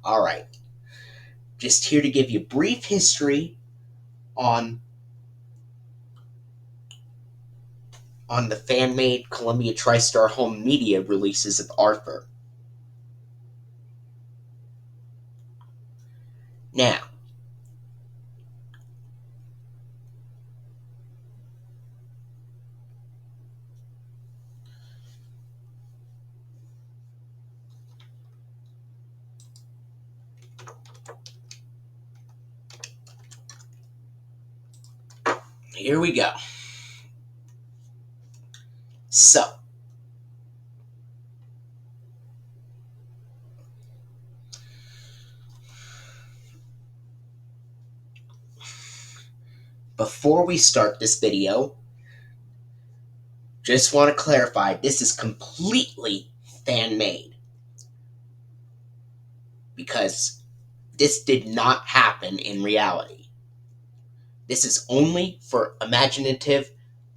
Alright, just here to give you brief history on the fan-made Columbia TriStar home media releases of Arthur. Now, here we go. So, before we start this video, just want to clarify, this is completely fan-made. Because this did not happen in reality. This is only for imaginative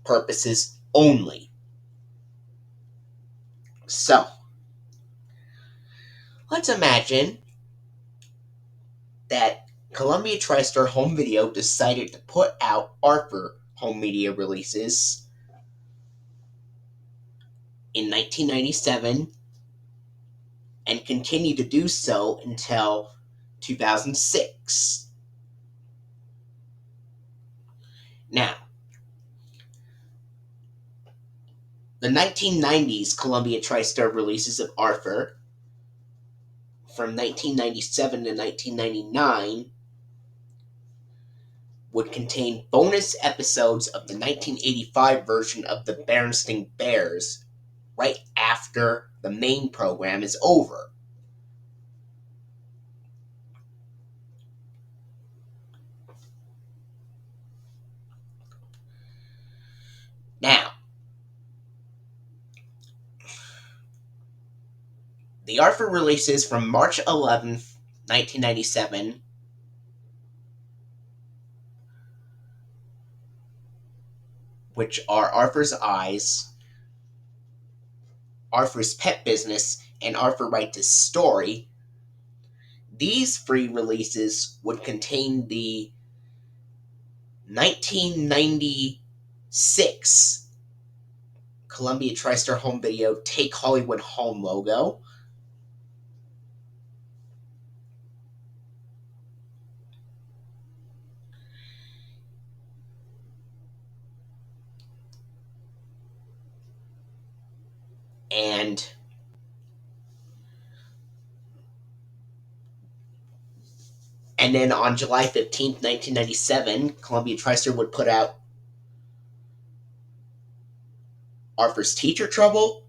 purposes only. So, let's imagine that Columbia TriStar Home Video decided to put out Arthur home media releases in 1997 and continue to do so until 2006. Now, the 1990s Columbia TriStar releases of Arthur from 1997 to 1999 would contain bonus episodes of the 1985 version of the Berenstain Bears right after the main program is over. Now, the Arthur releases from March 11th, 1997 which are Arthur's Eyes, Arthur's Pet Business, and Arthur Writes His Story. These free releases would contain the 1996 Columbia TriStar Home Video Take Hollywood Home logo, and then on July 15th, 1997, Columbia TriStar would put out Arthur's Teacher Trouble,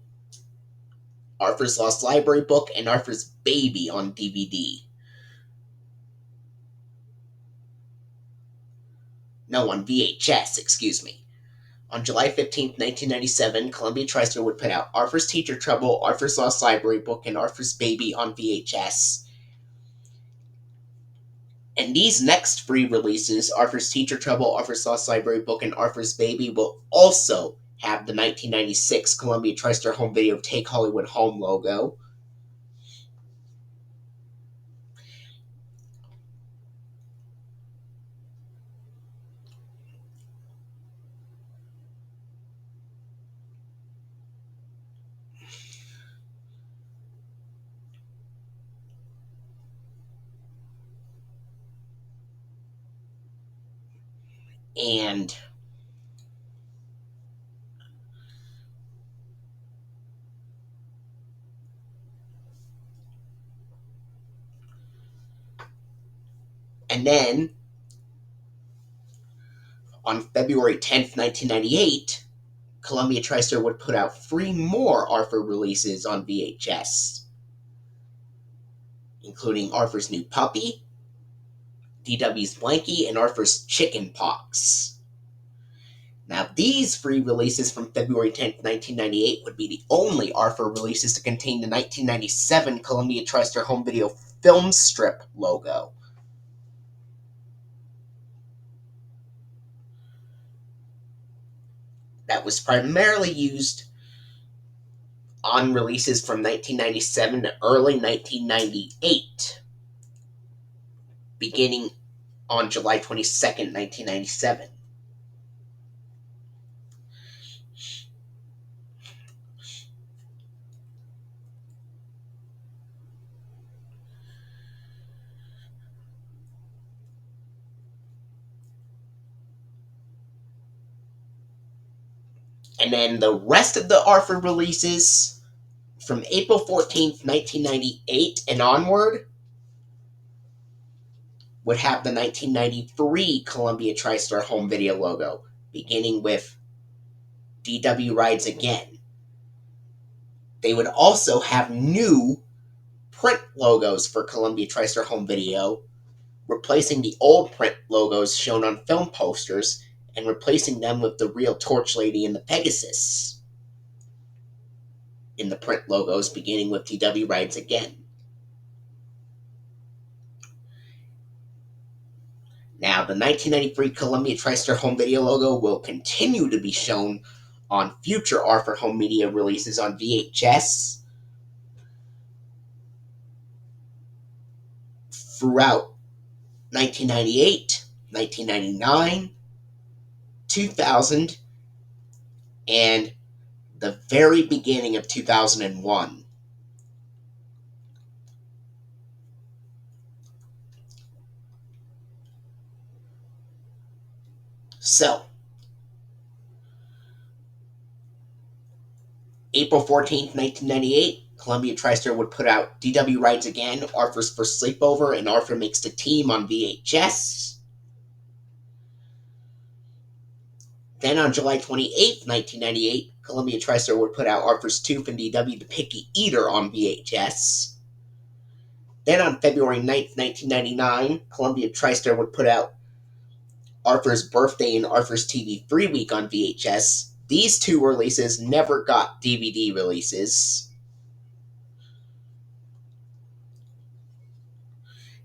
Arthur's Lost Library Book, and Arthur's Baby on DVD. No, on VHS, excuse me. On July 15th, 1997, Columbia TriStar would put out Arthur's Teacher Trouble, Arthur's Lost Library Book, and Arthur's Baby on VHS. And these next free releases, Arthur's Teacher Trouble, Arthur's Lost Library Book, and Arthur's Baby, will also have the 1996 Columbia TriStar Home Video Take Hollywood Home logo. And then on February 10th, 1998, Columbia TriStar would put out 3 more Arthur releases on VHS, including Arthur's New Puppy, DW's Blankie, and Arthur's Chicken Pox. Now, these free releases from February 10th, 1998 would be the only Arthur releases to contain the 1997 Columbia TriStar Home Video film strip logo. That was primarily used on releases from 1997 to early 1998. beginning on July 22nd, 1997. And then the rest of the Arthur releases from April 14th, 1998 and onward would have the 1993 Columbia TriStar home video logo, beginning with DW Rides Again. They would also have new print logos for Columbia TriStar home video, replacing the old print logos shown on film posters and replacing them with the real Torch Lady and the Pegasus in the print logos, beginning with DW Rides Again. Now, the 1993 Columbia TriStar home video logo will continue to be shown on future Arthur home media releases on VHS throughout 1998, 1999, 2000, and the very beginning of 2001. So, April 14th, 1998, Columbia TriStar would put out DW Rides Again, Arthur's First Sleepover, and Arthur Makes the Team on VHS. Then on July 28th, 1998, Columbia TriStar would put out Arthur's Tooth and DW The Picky Eater on VHS. Then on February 9th, 1999, Columbia TriStar would put out Arthur's Birthday and Arthur's TV 3 Week on VHS. These two releases never got DVD releases.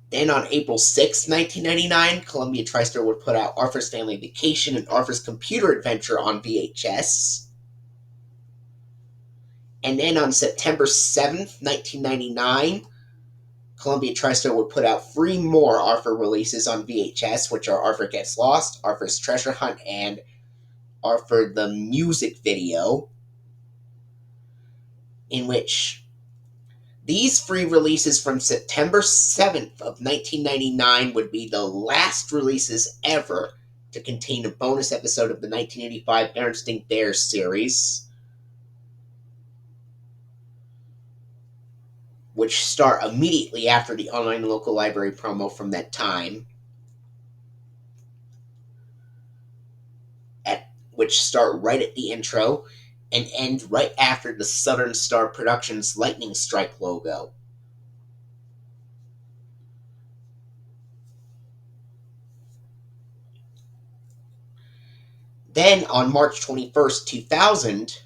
Then on April 6th, 1999, Columbia TriStar would put out Arthur's Family Vacation and Arthur's Computer Adventure on VHS. And then on September 7th, 1999, Columbia TriStar would put out 3 more Arthur releases on VHS, which are Arthur Gets Lost, Arthur's Treasure Hunt, and Arthur the Music Video, in which these free releases from September 7th of 1999 would be the last releases ever to contain a bonus episode of the 1985 Berenstain Bears series, which start immediately after the online local library promo from that time, which start right at the intro and end right after the Southern Star Productions Lightning Strike logo. Then on March 21st, 2000,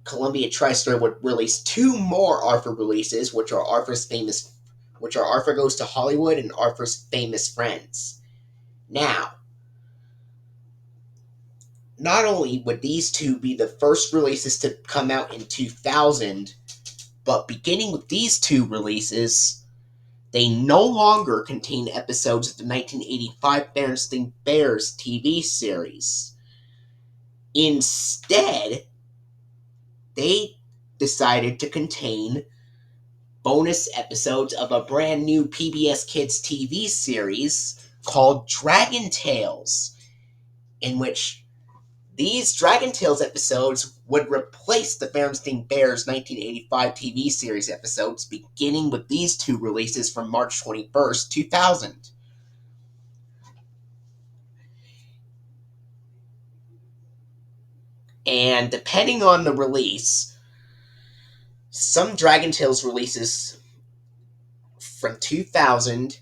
Columbia TriStar would release 2 more Arthur releases, which are Arthur Goes to Hollywood and Arthur's Famous Friends. Now, not only would these two be the first releases to come out in 2000, but beginning with these 2 releases, they no longer contain episodes of the 1985 Berenstain Bears TV series. Instead, they decided to contain bonus episodes of a brand new PBS Kids TV series called Dragon Tales, in which these Dragon Tales episodes would replace the Berenstain Bears 1985 TV series episodes, beginning with these 2 releases from March 21st, 2000. And depending on the release, some Dragon Tales releases from 2000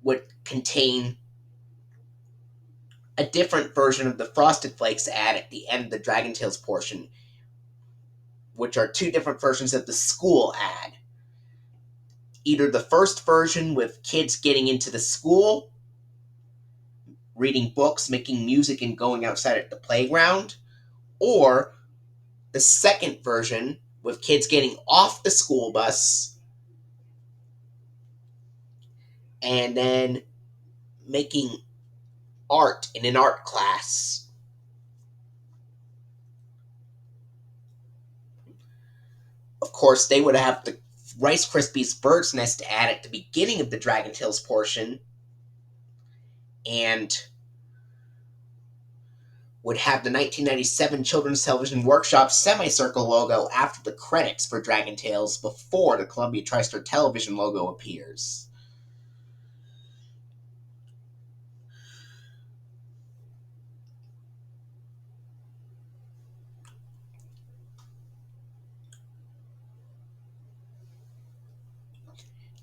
would contain a different version of the Frosted Flakes ad at the end of the Dragon Tales portion, which are 2 different versions of the school ad. Either the first version with kids getting into the school, reading books, making music, and going outside at the playground, or the second version with kids getting off the school bus and then making art in an art class. Of course, they would have the Rice Krispies Bird's Nest ad at the beginning of the Dragon Tales portion, and would have the 1997 Children's Television Workshop semicircle logo after the credits for Dragon Tales before the Columbia TriStar Television logo appears.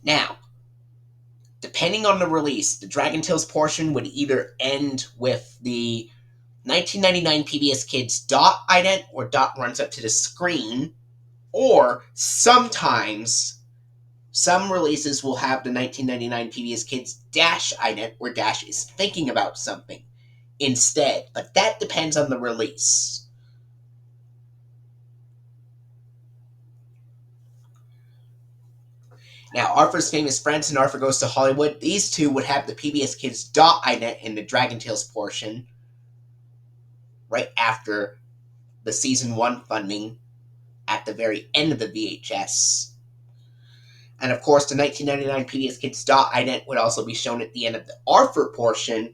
Now, depending on the release, the Dragon Tales portion would either end with the 1999 PBS Kids dot ident where dot runs up to the screen, or sometimes some releases will have the 1999 PBS Kids dash ident where Dash is thinking about something instead, but that depends on the release. Now, Arthur's Famous Friends and Arthur Goes to Hollywood, these two would have the PBS Kids dot ident in the Dragon Tales portion right after the season 1 funding at the very end of the VHS. And of course, the 1999 PBS Kids dot ident would also be shown at the end of the Arthur portion.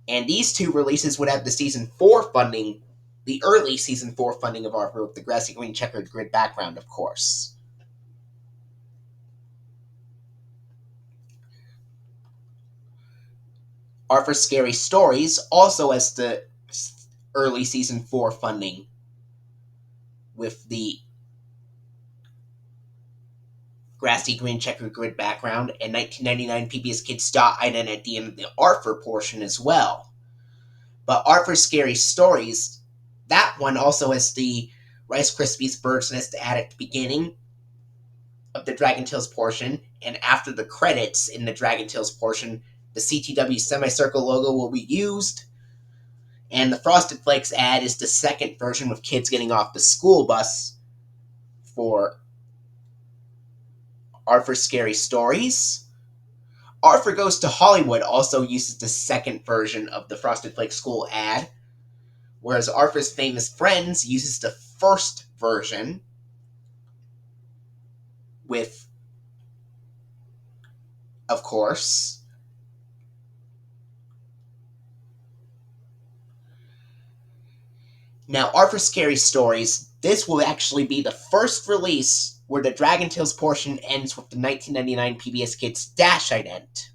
And these two releases would have the season 4 funding, the early season 4 funding of Arthur with the grassy green checkered grid background, of course. Arthur's Scary Stories also has the early season 4 funding with the grassy green checkered grid background and 1999 PBS Kids dot ident at the end of the Arthur portion as well. But Arthur's Scary Stories, that one also has the Rice Krispies Bird's Nest ad at the beginning of the Dragon Tales portion, and after the credits in the Dragon Tales portion, the CTW semicircle logo will be used, and the Frosted Flakes ad is the second version with kids getting off the school bus for Arthur's Scary Stories. Arthur Goes to Hollywood also uses the second version of the Frosted Flakes school ad, whereas Arthur's Famous Friends uses the first version with, of course, now Arthur's Scary Stories, this will actually be the first release where the Dragon Tales portion ends with the 1999 PBS Kids dash ident.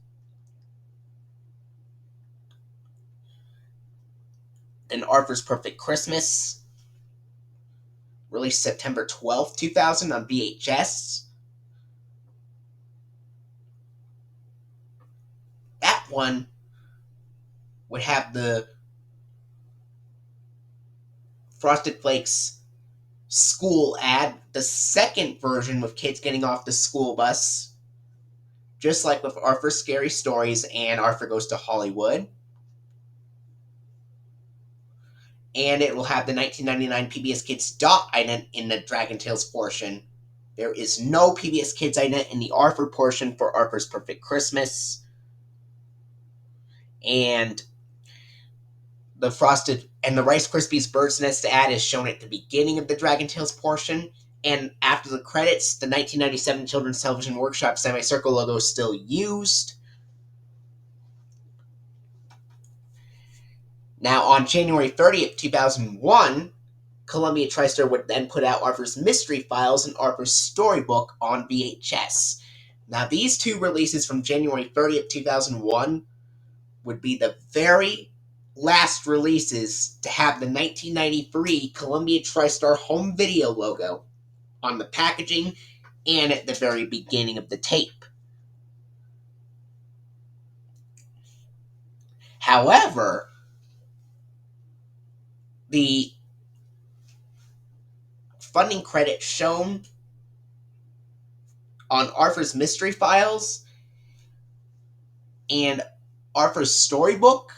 Then Arthur's Perfect Christmas, released September 12th, 2000 on VHS. That one would have the Frosted Flakes school ad, the second version with kids getting off the school bus, just like with Arthur's Scary Stories and Arthur Goes to Hollywood. And it will have the 1999 PBS Kids dot ident in the Dragon Tales portion. There is no PBS Kids ident in the Arthur portion for Arthur's Perfect Christmas. And the Rice Krispies Bird's Nest ad is shown at the beginning of the Dragon Tales portion, and after the credits, the 1997 Children's Television Workshop semicircle logo is still used. Now, on January 30th, 2001, Columbia TriStar would then put out Arthur's Mystery Files and Arthur's Storybook on VHS. Now, these two releases from January 30th, 2001 would be the very last releases to have the 1993 Columbia TriStar home video logo on the packaging and at the very beginning of the tape. However, the funding credit shown on Arthur's Mystery Files and Arthur's Storybook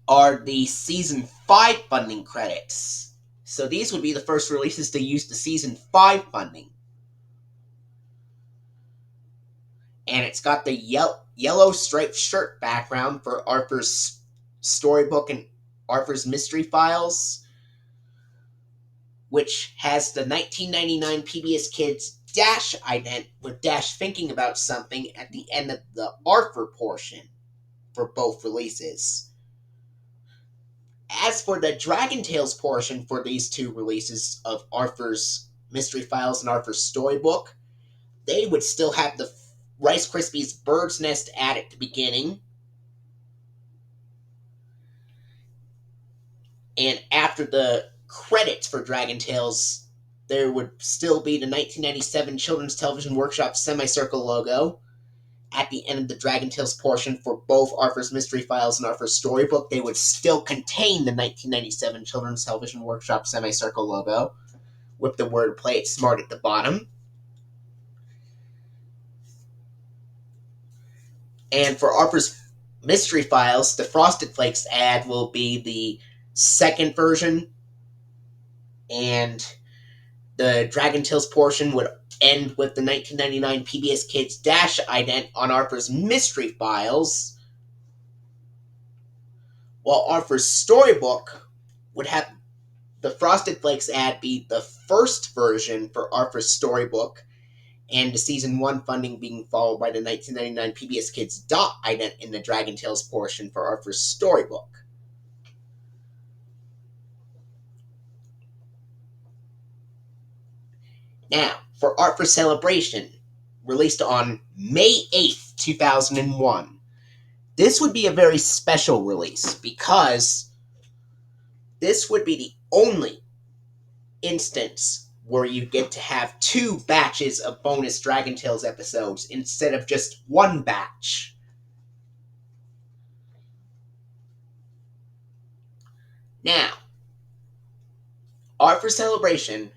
are the Season 5 funding credits. So these would be the first releases to use the Season 5 funding. And it's got the yellow striped shirt background for Arthur's storybook and Arthur's Mystery Files, which has the 1999 PBS Kids Dash ident with Dash thinking about something at the end of the Arthur portion for both releases. As for the Dragon Tales portion for these two releases of Arthur's Mystery Files and Arthur's Storybook, they would still have the Rice Krispies Bird's Nest ad at the beginning. And after the credits for Dragon Tales, there would still be the 1997 Children's Television Workshop semicircle logo. At the end of the Dragon Tales portion for both Arthur's Mystery Files and Arthur's Storybook, they would still contain the 1997 Children's Television Workshop semicircle logo, with the word "Play It Smart" at the bottom. And for Arthur's Mystery Files, the Frosted Flakes ad will be the second version, and the Dragon Tales portion would end with the 1999 PBS Kids Dash ident on Arthur's Mystery Files, while Arthur's Storybook would have the Frosted Flakes ad be the first version for Arthur's Storybook, and the Season 1 funding being followed by the 1999 PBS Kids Dot ident in the Dragon Tales portion for Arthur's Storybook. Now, for Arthur's Celebration, released on May 8th, 2001. This would be a very special release because this would be the only instance where you get to have two batches of bonus Dragon Tales episodes instead of just one batch. Now, Arthur's Celebration,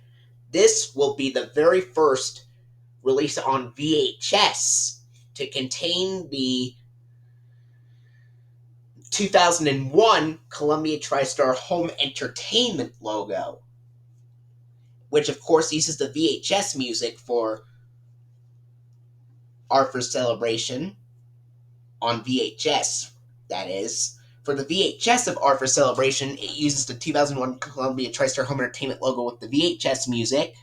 this will be the very first release on VHS to contain the 2001 Columbia TriStar Home Entertainment logo, which of course uses the VHS music for Arthur's Celebration on VHS, that is. For the VHS of Arthur's Celebration, it uses the 2001 Columbia TriStar Home Entertainment logo with the VHS music.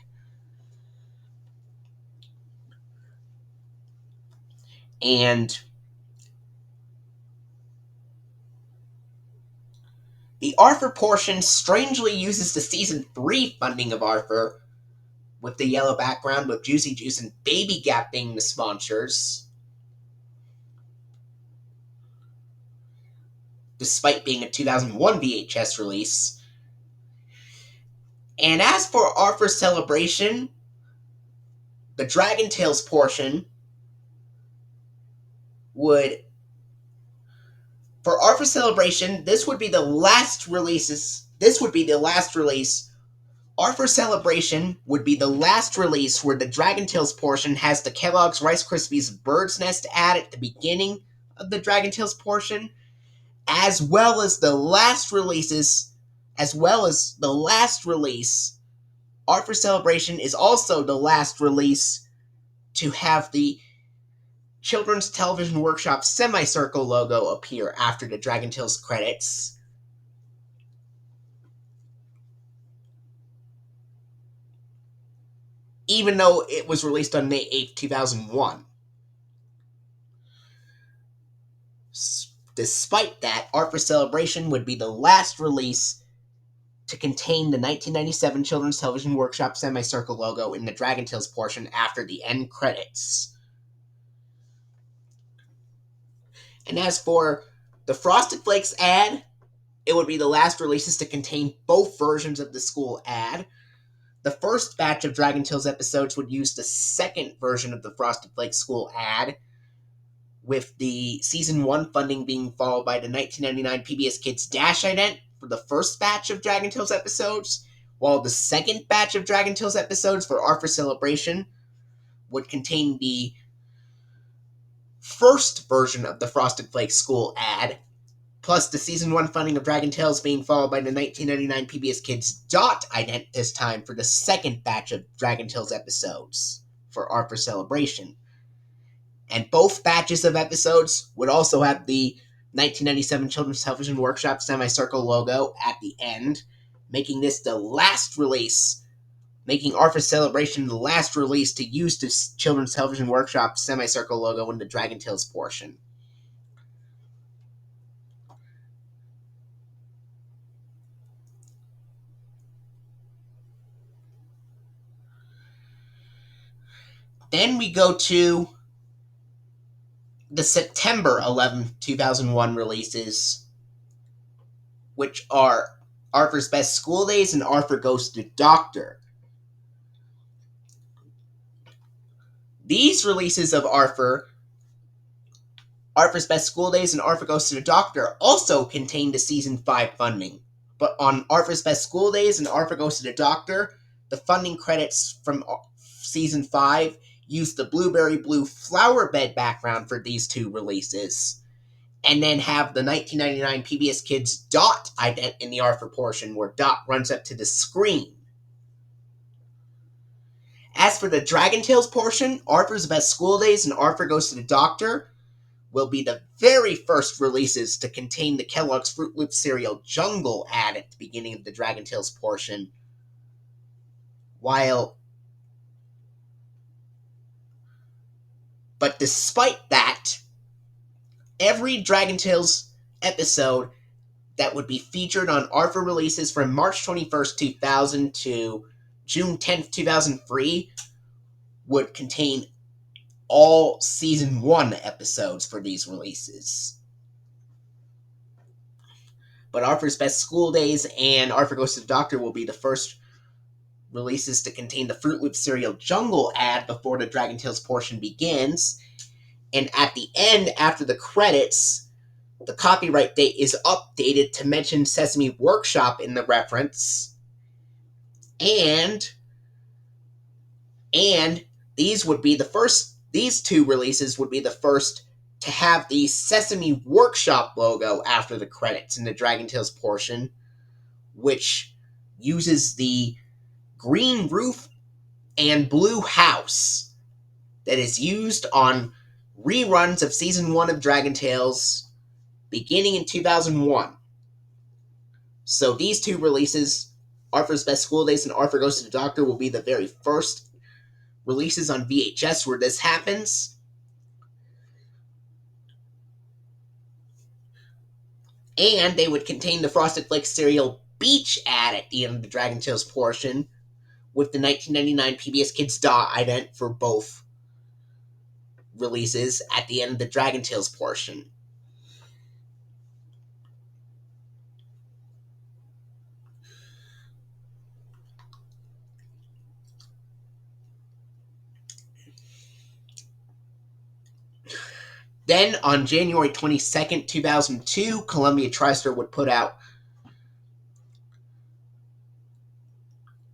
And the Arthur portion strangely uses the Season 3 funding of Arthur, with the yellow background with Juicy Juice and Baby Gap being the sponsors, despite being a 2001 VHS release. And as for Arthur's Celebration, the Dragon Tales portion would... For Arthur's Celebration, this would be the last release. Arthur's Celebration would be the last release where the Dragon Tales portion has the Kellogg's Rice Krispies Bird's Nest ad at the beginning of the Dragon Tales portion, as well as the last release. Arthur's Celebration is also the last release to have the Children's Television Workshop semicircle logo appear after the Dragon Tales credits. Even though it was released on May 8th, 2001. Despite that, Arthur's Celebration would be the last release to contain the 1997 Children's Television Workshop semicircle logo in the Dragon Tales portion after the end credits. And as for the Frosted Flakes ad, it would be the last releases to contain both versions of the school ad. The first batch of Dragon Tales episodes would use the second version of the Frosted Flakes school ad, with the Season 1 funding being followed by the 1999 PBS Kids Dash ident for the first batch of Dragon Tales episodes, while the second batch of Dragon Tales episodes for Arthur's Celebration would contain the first version of the Frosted Flakes school ad, plus the Season 1 funding of Dragon Tales being followed by the 1999 PBS Kids Dot ident this time for the second batch of Dragon Tales episodes for Arthur's Celebration. And both batches of episodes would also have the 1997 Children's Television Workshop semicircle logo at the end, making this the last release, making Arthur's Celebration the last release to use the Children's Television Workshop semicircle logo in the Dragon Tales portion. Then we go to the September 11th, 2001 releases, which are Arthur's Best School Days and Arthur Goes to the Doctor. These releases of Arthur's Best School Days and Arthur Goes to the Doctor also contain the Season 5 funding. But on Arthur's Best School Days and Arthur Goes to the Doctor, the funding credits from Season 5 use the blueberry blue flower bed background for these two releases, and then have the 1999 PBS Kids Dot ident in the Arthur portion, where Dot runs up to the screen. As for the Dragon Tales portion, Arthur's Best School Days and Arthur Goes to the Doctor will be the very first releases to contain the Kellogg's Fruit Loops cereal Jungle ad at the beginning of the Dragon Tales portion. But despite that, every Dragon Tales episode that would be featured on Arthur releases from March 21st, 2000 to June 10th, 2003 would contain all Season 1 episodes for these releases. But Arthur's Best School Days and Arthur Goes to the Doctor will be the first releases to contain the Fruit Loops cereal Jungle ad before the Dragon Tales portion begins. And at the end, after the credits, the copyright date is updated to mention Sesame Workshop in the reference. And these two releases would be the first to have the Sesame Workshop logo after the credits in the Dragon Tales portion, which uses the green roof and blue house that is used on reruns of Season 1 of Dragon Tales beginning in 2001. So these two releases, Arthur's Best School Days and Arthur Goes to the Doctor, will be the very first releases on VHS where this happens. And they would contain the Frosted Flakes cereal Beach ad at the end of the Dragon Tales portion, with the 1999 PBS Kids Dot ident for both releases at the end of the Dragon Tales portion. Then, on January 22nd, 2002, Columbia TriStar would put out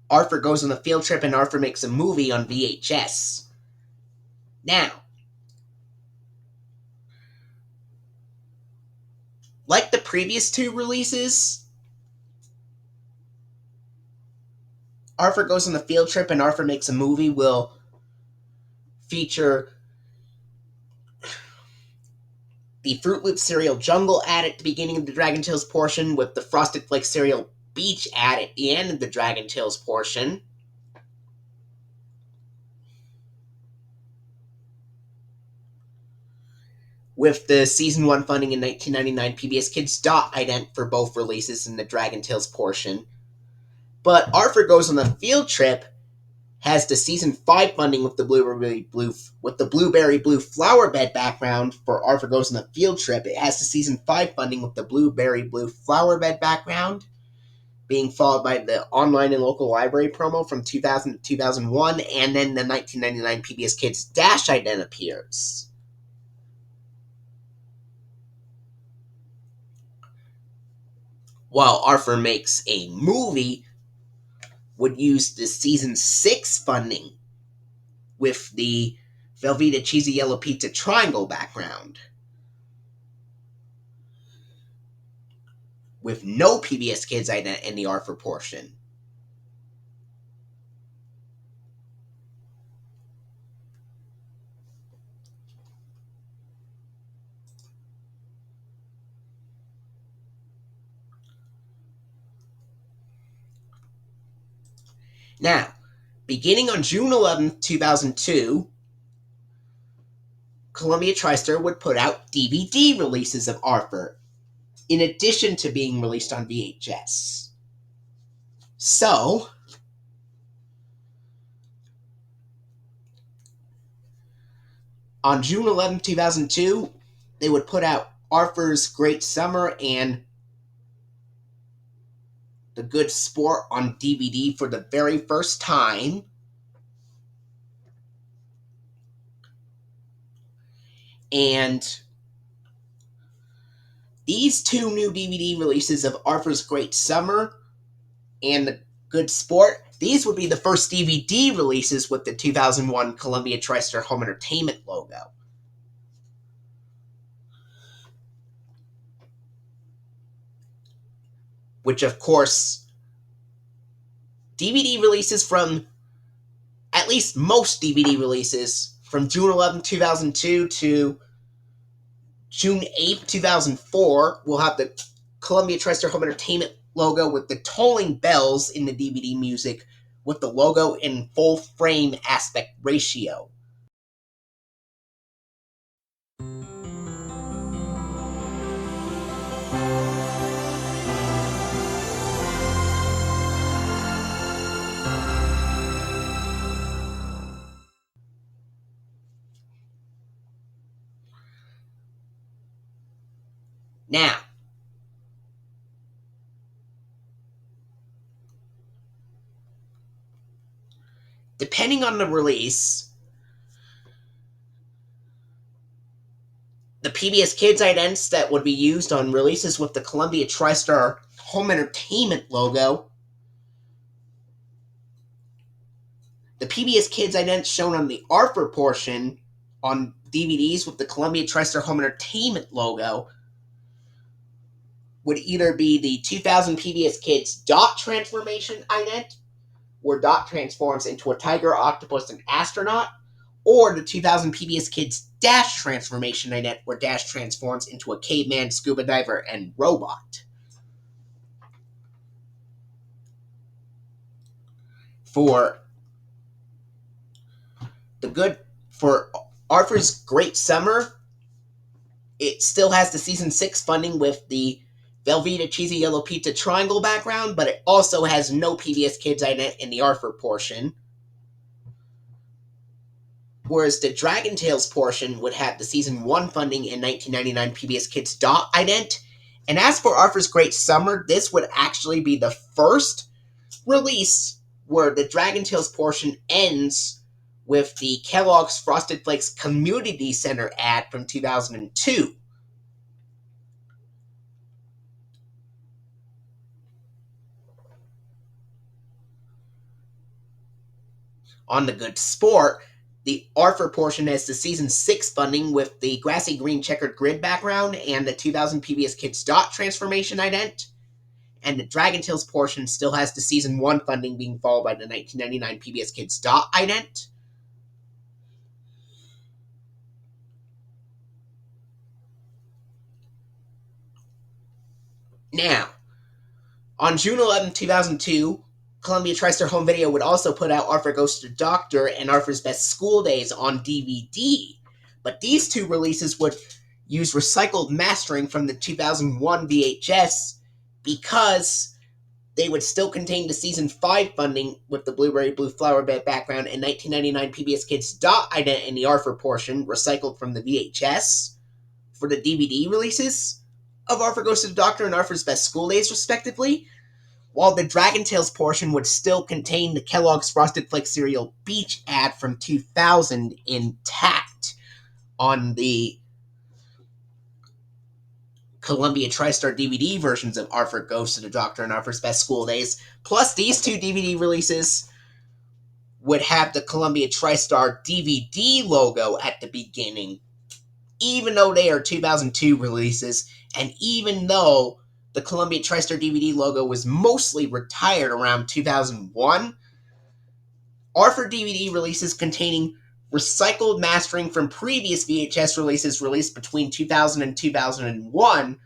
Arthur Goes on a Field Trip and Arthur Makes a Movie on VHS. Now, like the previous two releases, Arthur Goes on a Field Trip and Arthur Makes a Movie will feature the Fruit Loops cereal Jungle ad at the beginning of the Dragon Tales portion, with the Frosted Flakes cereal Beach ad at the end of the Dragon Tales portion. With the Season 1 funding in 1999 PBS Kids Dot ident for both releases in the Dragon Tales portion. But Arthur Goes on a Field Trip has the Season 5 funding with the blueberry blue flower bed background for Arthur Goes on a Field Trip. It has the Season 5 funding with the blueberry blue flower bed background, being followed by the online and local library promo from 2000 to 2001, and then the 1999 PBS Kids Dash ident appears. While Arthur Makes a Movie would use the Season 6 funding with the Velveeta Cheesy Yellow Pizza Triangle background, with no PBS Kids ident in the Arthur portion. Now, beginning on June 11th, 2002, Columbia TriStar would put out DVD releases of Arthur, in addition to being released on VHS. So, on June 11th, 2002, they would put out Arthur's Great Summer and The Good Sport on DVD for the very first time. And these two new DVD releases of Arthur's Great Summer and The Good Sport, these would be the first DVD releases with the 2001 Columbia TriStar Home Entertainment logo. Which, of course, DVD releases from, at least most DVD releases, from June 11, 2002 to June 8, 2004, will have the Columbia TriStar Home Entertainment logo with the tolling bells in the DVD music with the logo in full frame aspect ratio. Now, depending on the release, the PBS Kids idents that would be used on releases with the Columbia TriStar Home Entertainment logo, the PBS Kids idents shown on the Arthur portion on DVDs with the Columbia TriStar Home Entertainment logo would either be the 2000 PBS Kids Dot Transformation ident, where Dot transforms into a tiger, octopus, and astronaut, or the 2000 PBS Kids Dash Transformation ident, where Dash transforms into a caveman, scuba diver, and robot. For Arthur's Great Summer, it still has the season 6 funding with the Velveeta Cheesy Yellow Pizza Triangle background, but it also has no PBS Kids ident in the Arthur portion. Whereas the Dragon Tales portion would have the season 1 funding in 1999 PBS Kids Dot ident. And as for Arthur's Great Summer, this would actually be the first release where the Dragon Tales portion ends with the Kellogg's Frosted Flakes Community Center ad from 2002. On The Good Sport, the Arthur portion has the season 6 funding with the grassy green checkered grid background and the 2000 PBS Kids Dot transformation ident. And the Dragon Tales portion still has the season 1 funding being followed by the 1999 PBS Kids Dot ident. Now, on June 11, 2002, Columbia TriStar Home Video would also put out Arthur Goes to the Doctor and Arthur's Best School Days on DVD. But these two releases would use recycled mastering from the 2001 VHS because they would still contain the season 5 funding with the Blueberry Blue Flower Bed background and 1999 PBS Kids Dot ident in the Arthur portion, recycled from the VHS, for the DVD releases of Arthur Goes to the Doctor and Arthur's Best School Days, respectively, while the Dragon Tales portion would still contain the Kellogg's Frosted Flakes cereal Beach ad from 2000 intact on the Columbia TriStar DVD versions of Arthur Goes to the Doctor and Arthur's Best School Days. Plus, these two DVD releases would have the Columbia TriStar DVD logo at the beginning, even though they are 2002 releases, and even though the Columbia TriStar DVD logo was mostly retired around 2001, Arthur DVD releases containing recycled mastering from previous VHS releases released between 2000 and 2001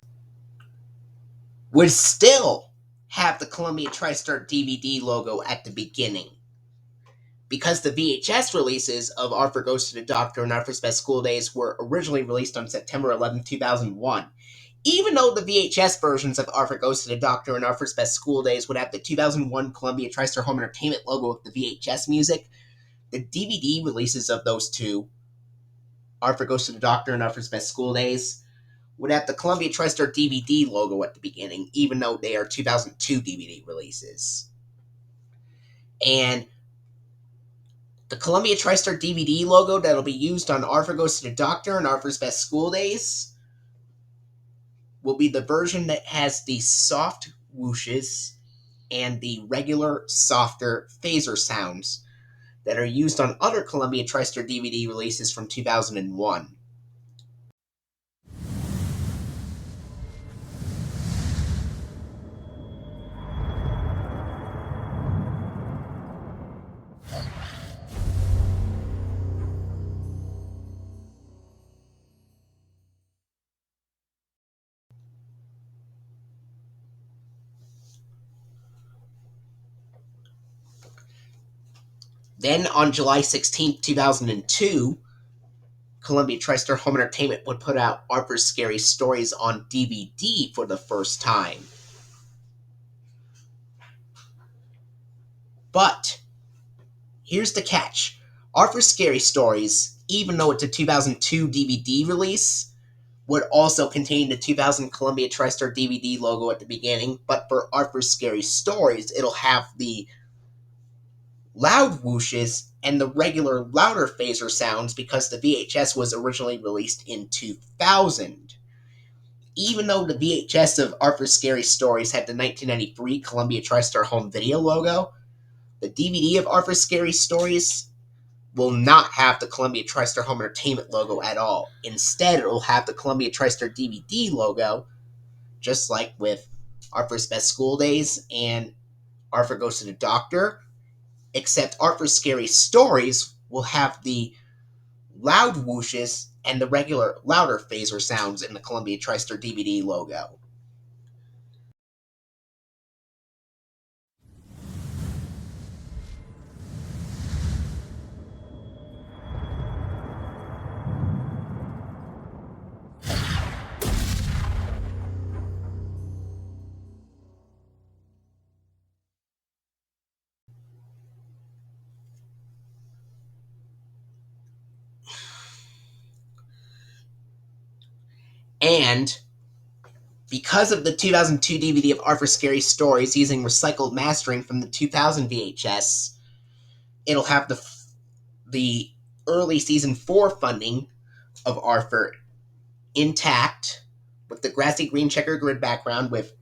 would still have the Columbia TriStar DVD logo at the beginning. because the VHS releases of Arthur Goes to the Doctor and Arthur's Best School Days were originally released on September 11, 2001. Even though the VHS versions of Arthur Goes to the Doctor and Arthur's Best School Days would have the 2001 Columbia TriStar Home Entertainment logo with the VHS music, the DVD releases of those two, Arthur Goes to the Doctor and Arthur's Best School Days, would have the Columbia TriStar DVD logo at the beginning, even though they are 2002 DVD releases. And the Columbia TriStar DVD logo that'll be used on Arthur Goes to the Doctor and Arthur's Best School Days will be the version that has the soft whooshes and the regular, softer phaser sounds that are used on other Columbia TriStar DVD releases from 2001. Then, on July 16, 2002, Columbia TriStar Home Entertainment would put out Arthur's Scary Stories on DVD for the first time. But, here's the catch. Arthur's Scary Stories, even though it's a 2002 DVD release, would also contain the 2000 Columbia TriStar DVD logo at the beginning, but for Arthur's Scary Stories, it'll have the loud whooshes and the regular louder phaser sounds because the VHS was originally released in 2000. Even though the VHS of Arthur's Scary Stories had the 1993 Columbia TriStar Home Video logo, the DVD of Arthur's Scary Stories will not have the Columbia TriStar Home Entertainment logo at all. Instead, it will have the Columbia TriStar DVD logo, just like with Arthur's Best School Days and Arthur Goes to the Doctor, except Arthur's Scary Stories will have the loud whooshes and the regular louder phaser sounds in the Columbia TriStar DVD logo. And because of the 2002 DVD of Arthur's Scary Stories using recycled mastering from the 2000 VHS, it'll have the early season 4 funding of Arthur intact with the grassy green checker grid background with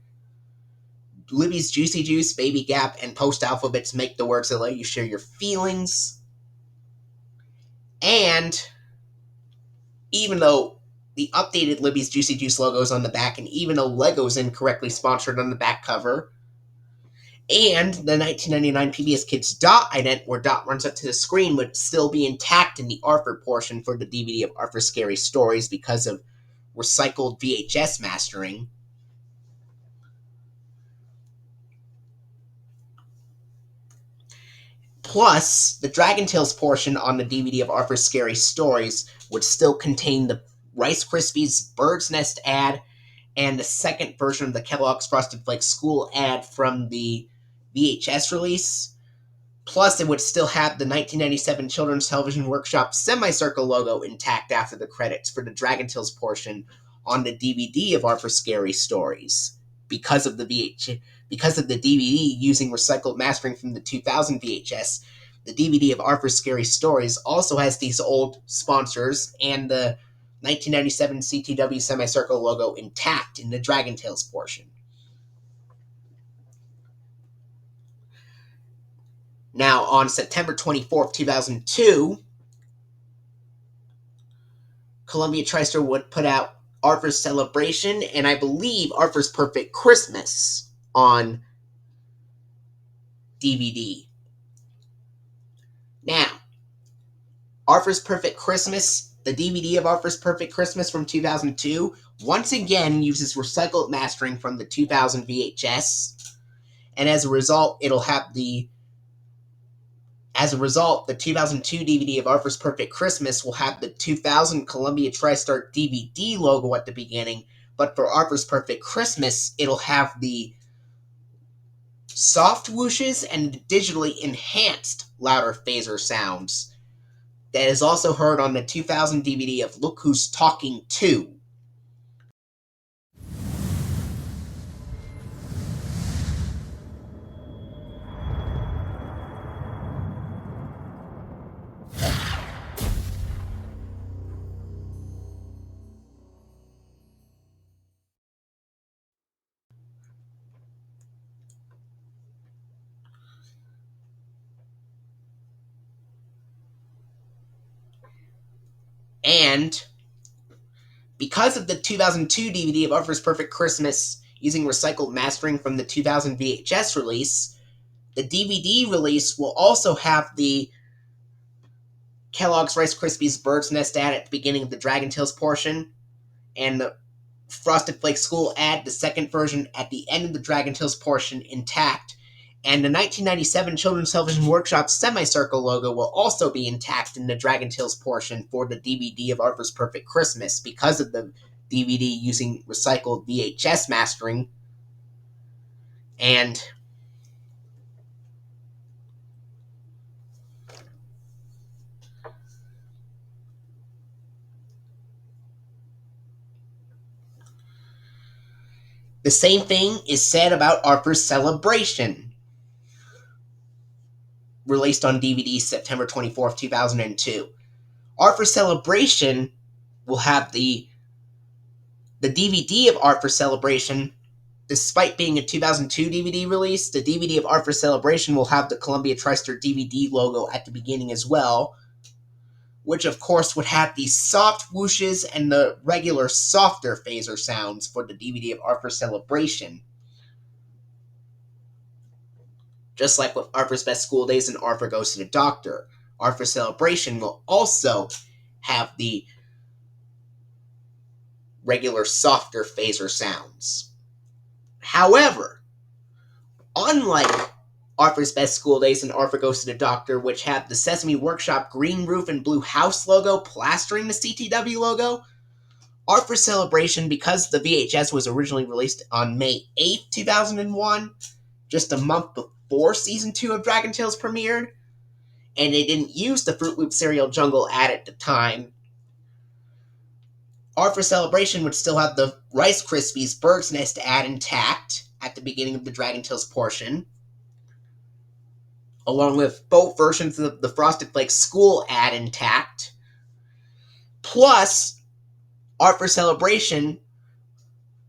Libby's Juicy Juice, Baby Gap, and post alphabets make the words that let you share your feelings. And even though the updated Libby's Juicy Juice logo is on the back, and even though Lego's incorrectly sponsored on the back cover, and the 1999 PBS Kids Dot ident where Dot runs up to the screen would still be intact in the Arthur portion for the DVD of Arthur's Scary Stories because of recycled VHS mastering. Plus, the Dragon Tales portion on the DVD of Arthur's Scary Stories would still contain the Rice Krispies Bird's Nest ad and the second version of the Kellogg's Frosted Flakes school ad from the VHS release. Plus, it would still have the 1997 Children's Television Workshop semicircle logo intact after the credits for the Dragon Tales portion on the DVD of Arthur's Scary Stories. Because of the DVD using recycled mastering from the 2000 VHS, the DVD of Arthur's Scary Stories also has these old sponsors and the 1997 CTW semicircle logo intact in the Dragon Tales portion. Now, on September 24th, 2002, Columbia TriStar would put out Arthur's Celebration and I believe Arthur's Perfect Christmas on DVD. Now, Arthur's Perfect Christmas, the DVD of Arthur's Perfect Christmas from 2002, once again uses recycled mastering from the 2000 VHS, and as a result, it'll have the As a result, the 2002 DVD of Arthur's Perfect Christmas will have the 2000 Columbia TriStar DVD logo at the beginning, but for Arthur's Perfect Christmas, it'll have the soft whooshes and digitally enhanced louder phaser sounds that is also heard on the 2000 DVD of Look Who's Talking 2. And because of the 2002 DVD of Arthur's Perfect Christmas using recycled mastering from the 2000 VHS release, the DVD release will also have the Kellogg's Rice Krispies Bird's Nest ad at the beginning of the Dragon Tales portion, and the Frosted Flakes School ad, the second version, at the end of the Dragon Tales portion, intact. And the 1997 Children's Television Workshop semicircle logo will also be intact in the Dragon Tales portion for the DVD of Arthur's Perfect Christmas because of the DVD using recycled VHS mastering. And the same thing is said about Arthur's Celebration, released on DVD September 24th, 2002. Arthur's Celebration will have the DVD of Arthur's Celebration. Despite being a 2002 DVD release, the DVD of Arthur's Celebration will have the Columbia TriStar DVD logo at the beginning as well, which of course would have the soft whooshes and the regular softer phaser sounds for the DVD of Arthur's Celebration. Just like with Arthur's Best School Days and Arthur Goes to the Doctor, Arthur's Celebration will also have the regular softer phaser sounds. However, unlike Arthur's Best School Days and Arthur Goes to the Doctor, which have the Sesame Workshop green roof and blue house logo plastering the CTW logo, Arthur's Celebration, because the VHS was originally released on May 8th, 2001, just a month before Season 2 of Dragon Tales premiered, and they didn't use the Fruit Loop Cereal Jungle ad at the time, Arthur's Celebration would still have the Rice Krispies Bird's Nest ad intact at the beginning of the Dragon Tales portion, along with both versions of the Frosted Flakes School ad intact, plus Arthur's Celebration,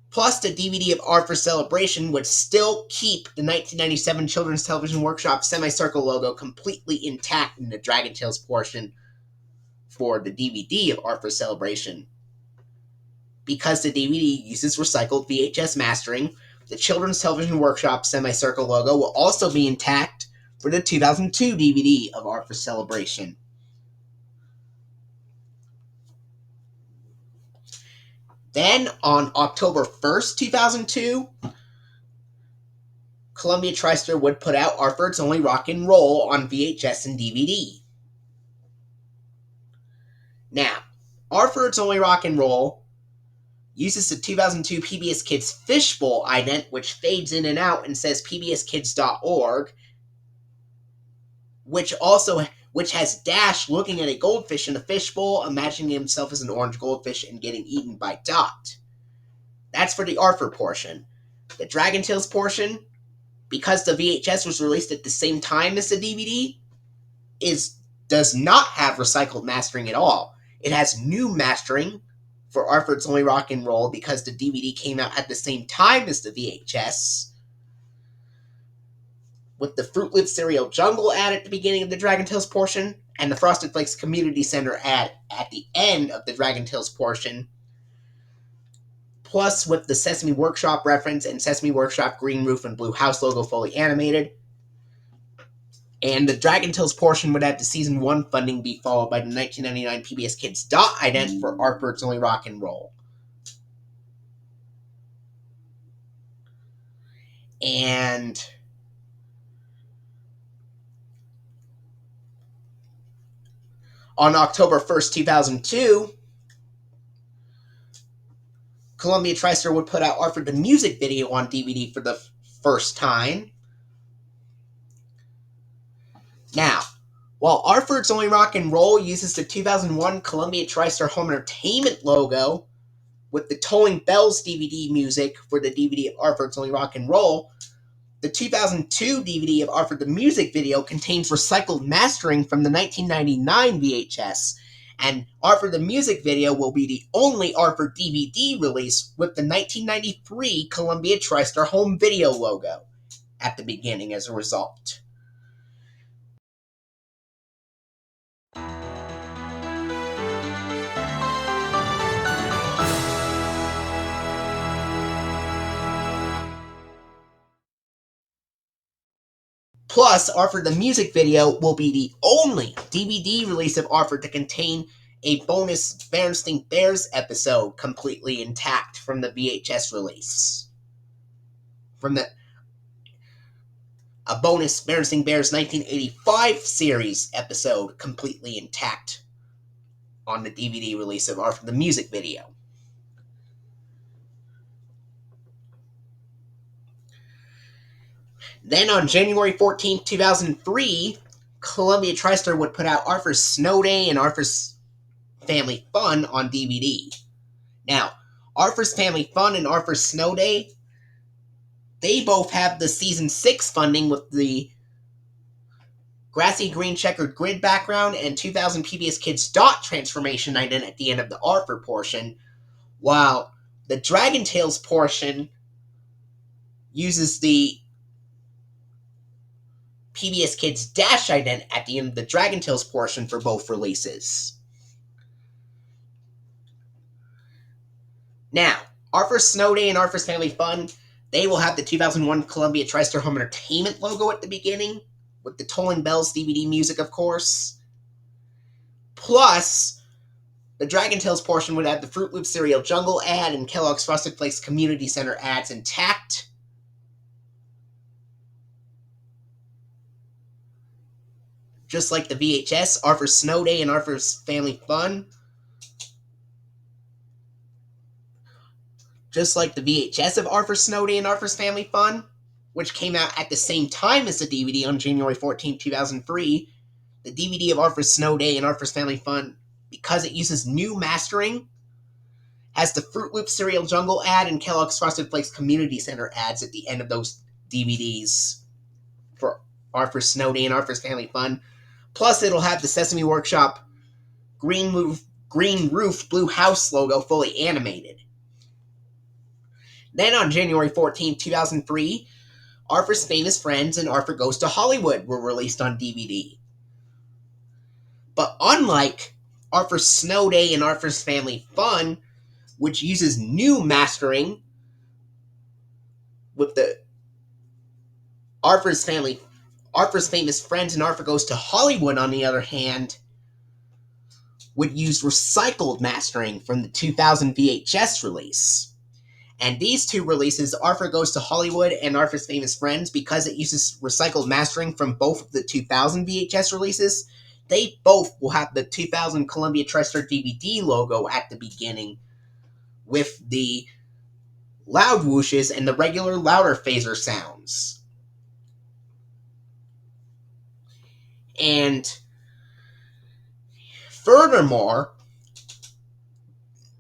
plus the DVD of Arthur's Celebration would still keep the 1997 Children's Television Workshop semicircle logo completely intact in the Dragon Tales portion for the DVD of Arthur's Celebration. Because the DVD uses recycled VHS mastering, the Children's Television Workshop semicircle logo will also be intact for the 2002 DVD of Arthur's Celebration. Then, on October 1st, 2002, Columbia TriStar would put out Arthur It's Only Rock and Roll on VHS and DVD. Now, Arthur It's Only Rock and Roll uses the 2002 PBS Kids Fishbowl ident, which fades in and out and says pbskids.org, which has Dash looking at a goldfish in a fishbowl, imagining himself as an orange goldfish and getting eaten by Dot. That's for the Arthur portion. The Dragon Tales portion, because the VHS was released at the same time as the DVD, does not have recycled mastering at all. It has new mastering for Arthur It's Only Rock and Roll because the DVD came out at the same time as the VHS, with the Fruit Loop Cereal Jungle ad at the beginning of the Dragon Tales portion, and the Frosted Flakes Community Center ad at the end of the Dragon Tales portion, plus with the Sesame Workshop reference and Sesame Workshop green roof and blue house logo fully animated. And the Dragon Tales portion would have the Season 1 funding be followed by the 1999 PBS Kids Dot ident for Arthur It's Only Rock and Roll. And On October 1st, 2002, Columbia TriStar would put out Arthur the Music Video on DVD for the first time. Now, while Arthur's Only Rock and Roll uses the 2001 Columbia TriStar Home Entertainment logo with the Tolling Bells DVD music for the DVD of Arthur's Only Rock and Roll, the 2002 DVD of Arthur the Music Video contains recycled mastering from the 1999 VHS, and Arthur the Music Video will be the only Arthur DVD release with the 1993 Columbia TriStar Home Video logo at the beginning as a result. Plus, Arthur the Music Video will be the only DVD release of Arthur to contain a bonus Berenstain Bears episode completely intact from the VHS release. A bonus Berenstain Bears 1985 series episode completely intact on the DVD release of Arthur the Music Video. Then on January 14th, 2003, Columbia TriStar would put out Arthur's Snow Day and Arthur's Family Fun on DVD. Now, Arthur's Family Fun and Arthur's Snow Day, they both have the Season 6 funding with the grassy green checkered grid background and 2000 PBS Kids dot transformation ident at the end of the Arthur portion, while the Dragon Tales portion uses the PBS Kids dash ident at the end of the Dragon Tales portion for both releases. Now, Arthur's Snow Day and Arthur's Family Fun, they will have the 2001 Columbia TriStar Home Entertainment logo at the beginning, with the Tolling Bells DVD music, of course. Plus, the Dragon Tales portion would have the Fruit Loop Cereal Jungle ad and Kellogg's Frosted Flakes Community Center ads intact. Just like the VHS, Arthur's Snow Day and Arthur's Family Fun. Just like the VHS of Arthur's Snow Day and Arthur's Family Fun, which came out at the same time as the DVD on January 14, 2003, the DVD of Arthur's Snow Day and Arthur's Family Fun, because it uses new mastering, has the Fruit Loop Cereal Jungle ad and Kellogg's Frosted Flakes Community Center ads at the end of those DVDs for Arthur's Snow Day and Arthur's Family Fun. Plus, it'll have the Sesame Workshop Green Roof Blue House logo fully animated. Then on January 14, 2003, Arthur's Famous Friends and Arthur Goes to Hollywood were released on DVD. But unlike Arthur's Snow Day and Arthur's Family Fun, which uses new mastering with the Arthur's Famous Friends and Arthur Goes to Hollywood, on the other hand, would use recycled mastering from the 2000 VHS release. And these two releases, Arthur Goes to Hollywood and Arthur's Famous Friends, because it uses recycled mastering from both of the 2000 VHS releases, they both will have the 2000 Columbia TriStar DVD logo at the beginning with the loud whooshes and the regular louder phaser sounds. And furthermore,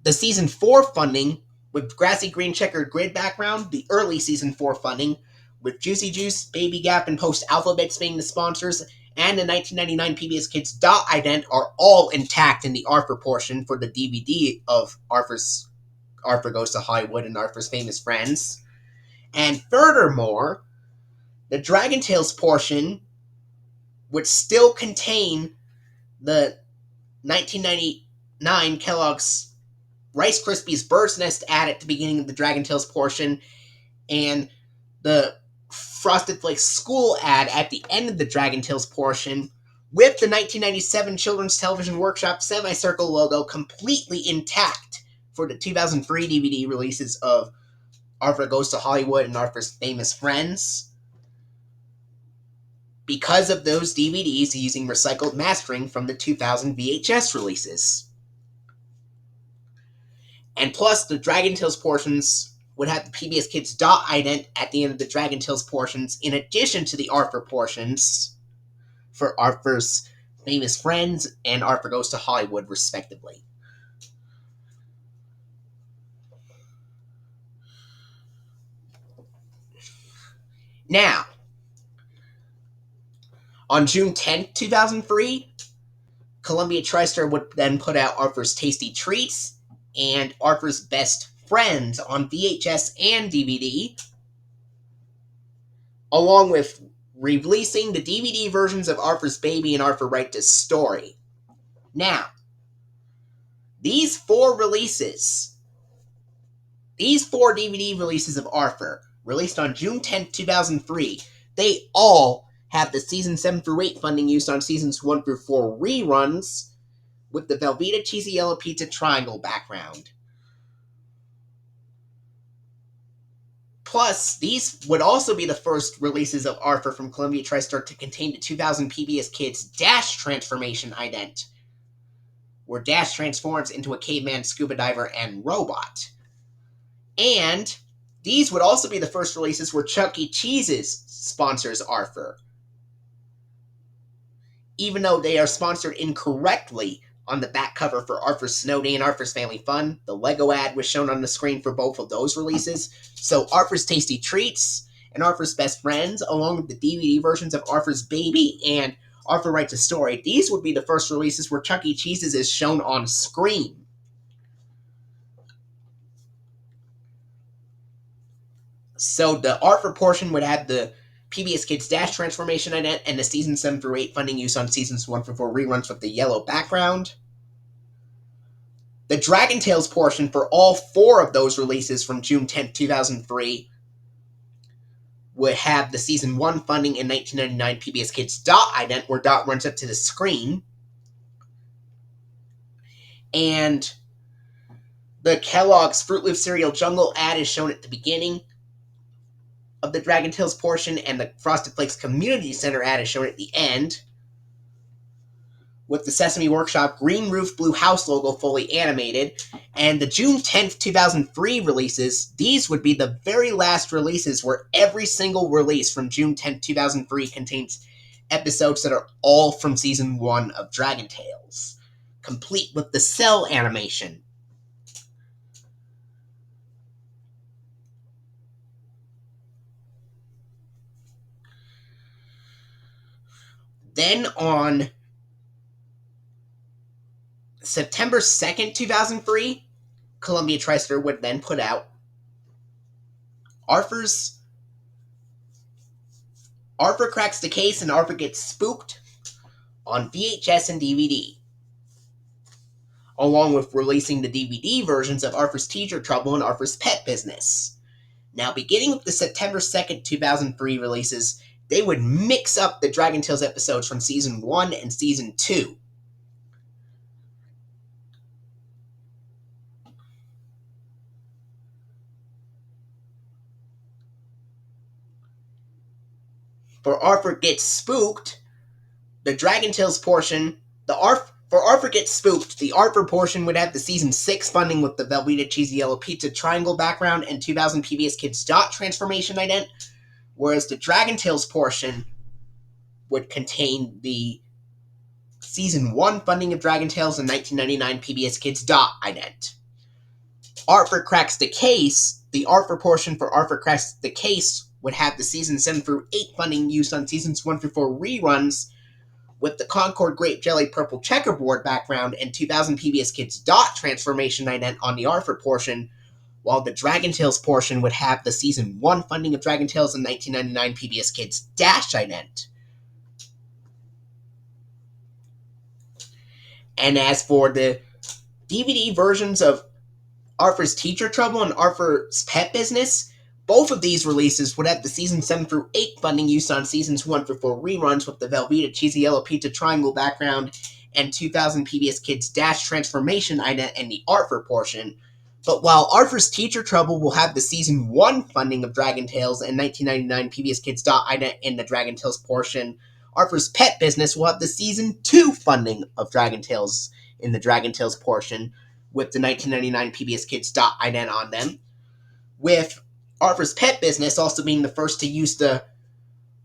the Season 4 funding with grassy green checkered grid background, the early Season 4 funding, with Juicy Juice, Baby Gap, and Post Alphabets being the sponsors, and the 1999 PBS Kids dot ident are all intact in the Arthur portion for the DVD of Arthur Goes to Hollywood and Arthur's Famous Friends. And furthermore, the Dragon Tales portion would still contain the 1999 Kellogg's Rice Krispies Bird's Nest ad at the beginning of the Dragon Tales portion, and the Frosted Flakes School ad at the end of the Dragon Tales portion, with the 1997 Children's Television Workshop semicircle logo completely intact for the 2003 DVD releases of Arthur Goes to Hollywood and Arthur's Famous Friends. because of those DVDs using recycled mastering from the 2000 VHS releases. And plus, the Dragon Tales portions would have the PBS Kids .ident at the end of the Dragon Tales portions, in addition to the Arthur portions for Arthur's Famous Friends and Arthur Goes to Hollywood, respectively. Now, on June 10th, 2003, Columbia TriStar would then put out Arthur's Tasty Treats and Arthur's Best Friends on VHS and DVD, along with releasing the DVD versions of Arthur's Baby and Arthur Writes a Story. Now, these four DVD releases of Arthur, released on June 10th, 2003, they all have the Season 7 through 8 funding used on Seasons 1 through 4 reruns with the Velveeta Cheesy Yellow Pizza Triangle background. Plus, these would also be the first releases of Arthur from Columbia TriStar to contain the 2000 PBS Kids Dash transformation ident, where Dash transforms into a caveman, scuba diver, and robot. And these would also be the first releases where Chuck E. Cheese's sponsors Arthur, even though they are sponsored incorrectly on the back cover for Arthur's Snow Day and Arthur's Family Fun. The Lego ad was shown on the screen for both of those releases. So Arthur's Tasty Treats and Arthur's Best Friends, along with the DVD versions of Arthur's Baby and Arthur Writes a Story, these would be the first releases where Chuck E. Cheese's is shown on screen. So the Arthur portion would have the PBS Kids Dash transformation ident and the Season 7 through 8 funding use on Seasons 1 through 4 reruns with the yellow background. The Dragon Tales portion for all four of those releases from June 10th, 2003 would have the Season 1 funding in 1999 PBS Kids ident, where Dot runs up to the screen. And the Kellogg's Fruit Loop Cereal Jungle ad is shown at the beginning of the Dragon Tales portion, and the Frosted Flakes Community Center ad is shown at the end, with the Sesame Workshop Green Roof Blue House logo fully animated. And the June 10th, 2003 releases, these would be the very last releases where every single release from June 10th, 2003 contains episodes that are all from Season 1 of Dragon Tales, complete with the cell animation. Then on September 2nd, 2003, Columbia TriStar would then put out Arthur Cracks the Case and Arthur Gets Spooked on VHS and DVD, along with releasing the DVD versions of Arthur's Teacher Trouble and Arthur's Pet Business. Now, beginning with the September 2nd, 2003 releases, they would mix up the Dragon Tales episodes from Season 1 and Season 2. For Arthur Gets Spooked, the Dragon Tales portion, for Arthur Gets Spooked, the Arthur portion would have the Season 6 funding with the Velveeta Cheesy Yellow Pizza Triangle background and 2000 PBS Kids transformation ident, whereas the Dragon Tales portion would contain the Season 1 funding of Dragon Tales and 1999 PBS Kids ident. Arthur Cracks the Case, the Arthur portion for Arthur Cracks the Case would have the Season 7 through 8 funding used on Seasons 1 through 4 reruns with the Concord Grape Jelly Purple Checkerboard background and 2000 PBS Kids transformation ident on the Arthur portion, while the Dragon Tales portion would have the Season 1 funding of Dragon Tales and 1999 PBS Kids Dash ident. And as for the DVD versions of Arthur's Teacher Trouble and Arthur's Pet Business, both of these releases would have the Season 7 through 8 funding used on Seasons 1 through 4 reruns with the Velveeta Cheesy Yellow Pizza Triangle background and 2000 PBS Kids Dash transformation ident and the Arthur portion. But while Arthur's Teacher Trouble will have the Season 1 funding of Dragon Tales and 1999 PBS Kids ident in the Dragon Tales portion, Arthur's Pet Business will have the Season 2 funding of Dragon Tales in the Dragon Tales portion, with the 1999 PBS Kids ident on them, with Arthur's Pet Business also being the first to use the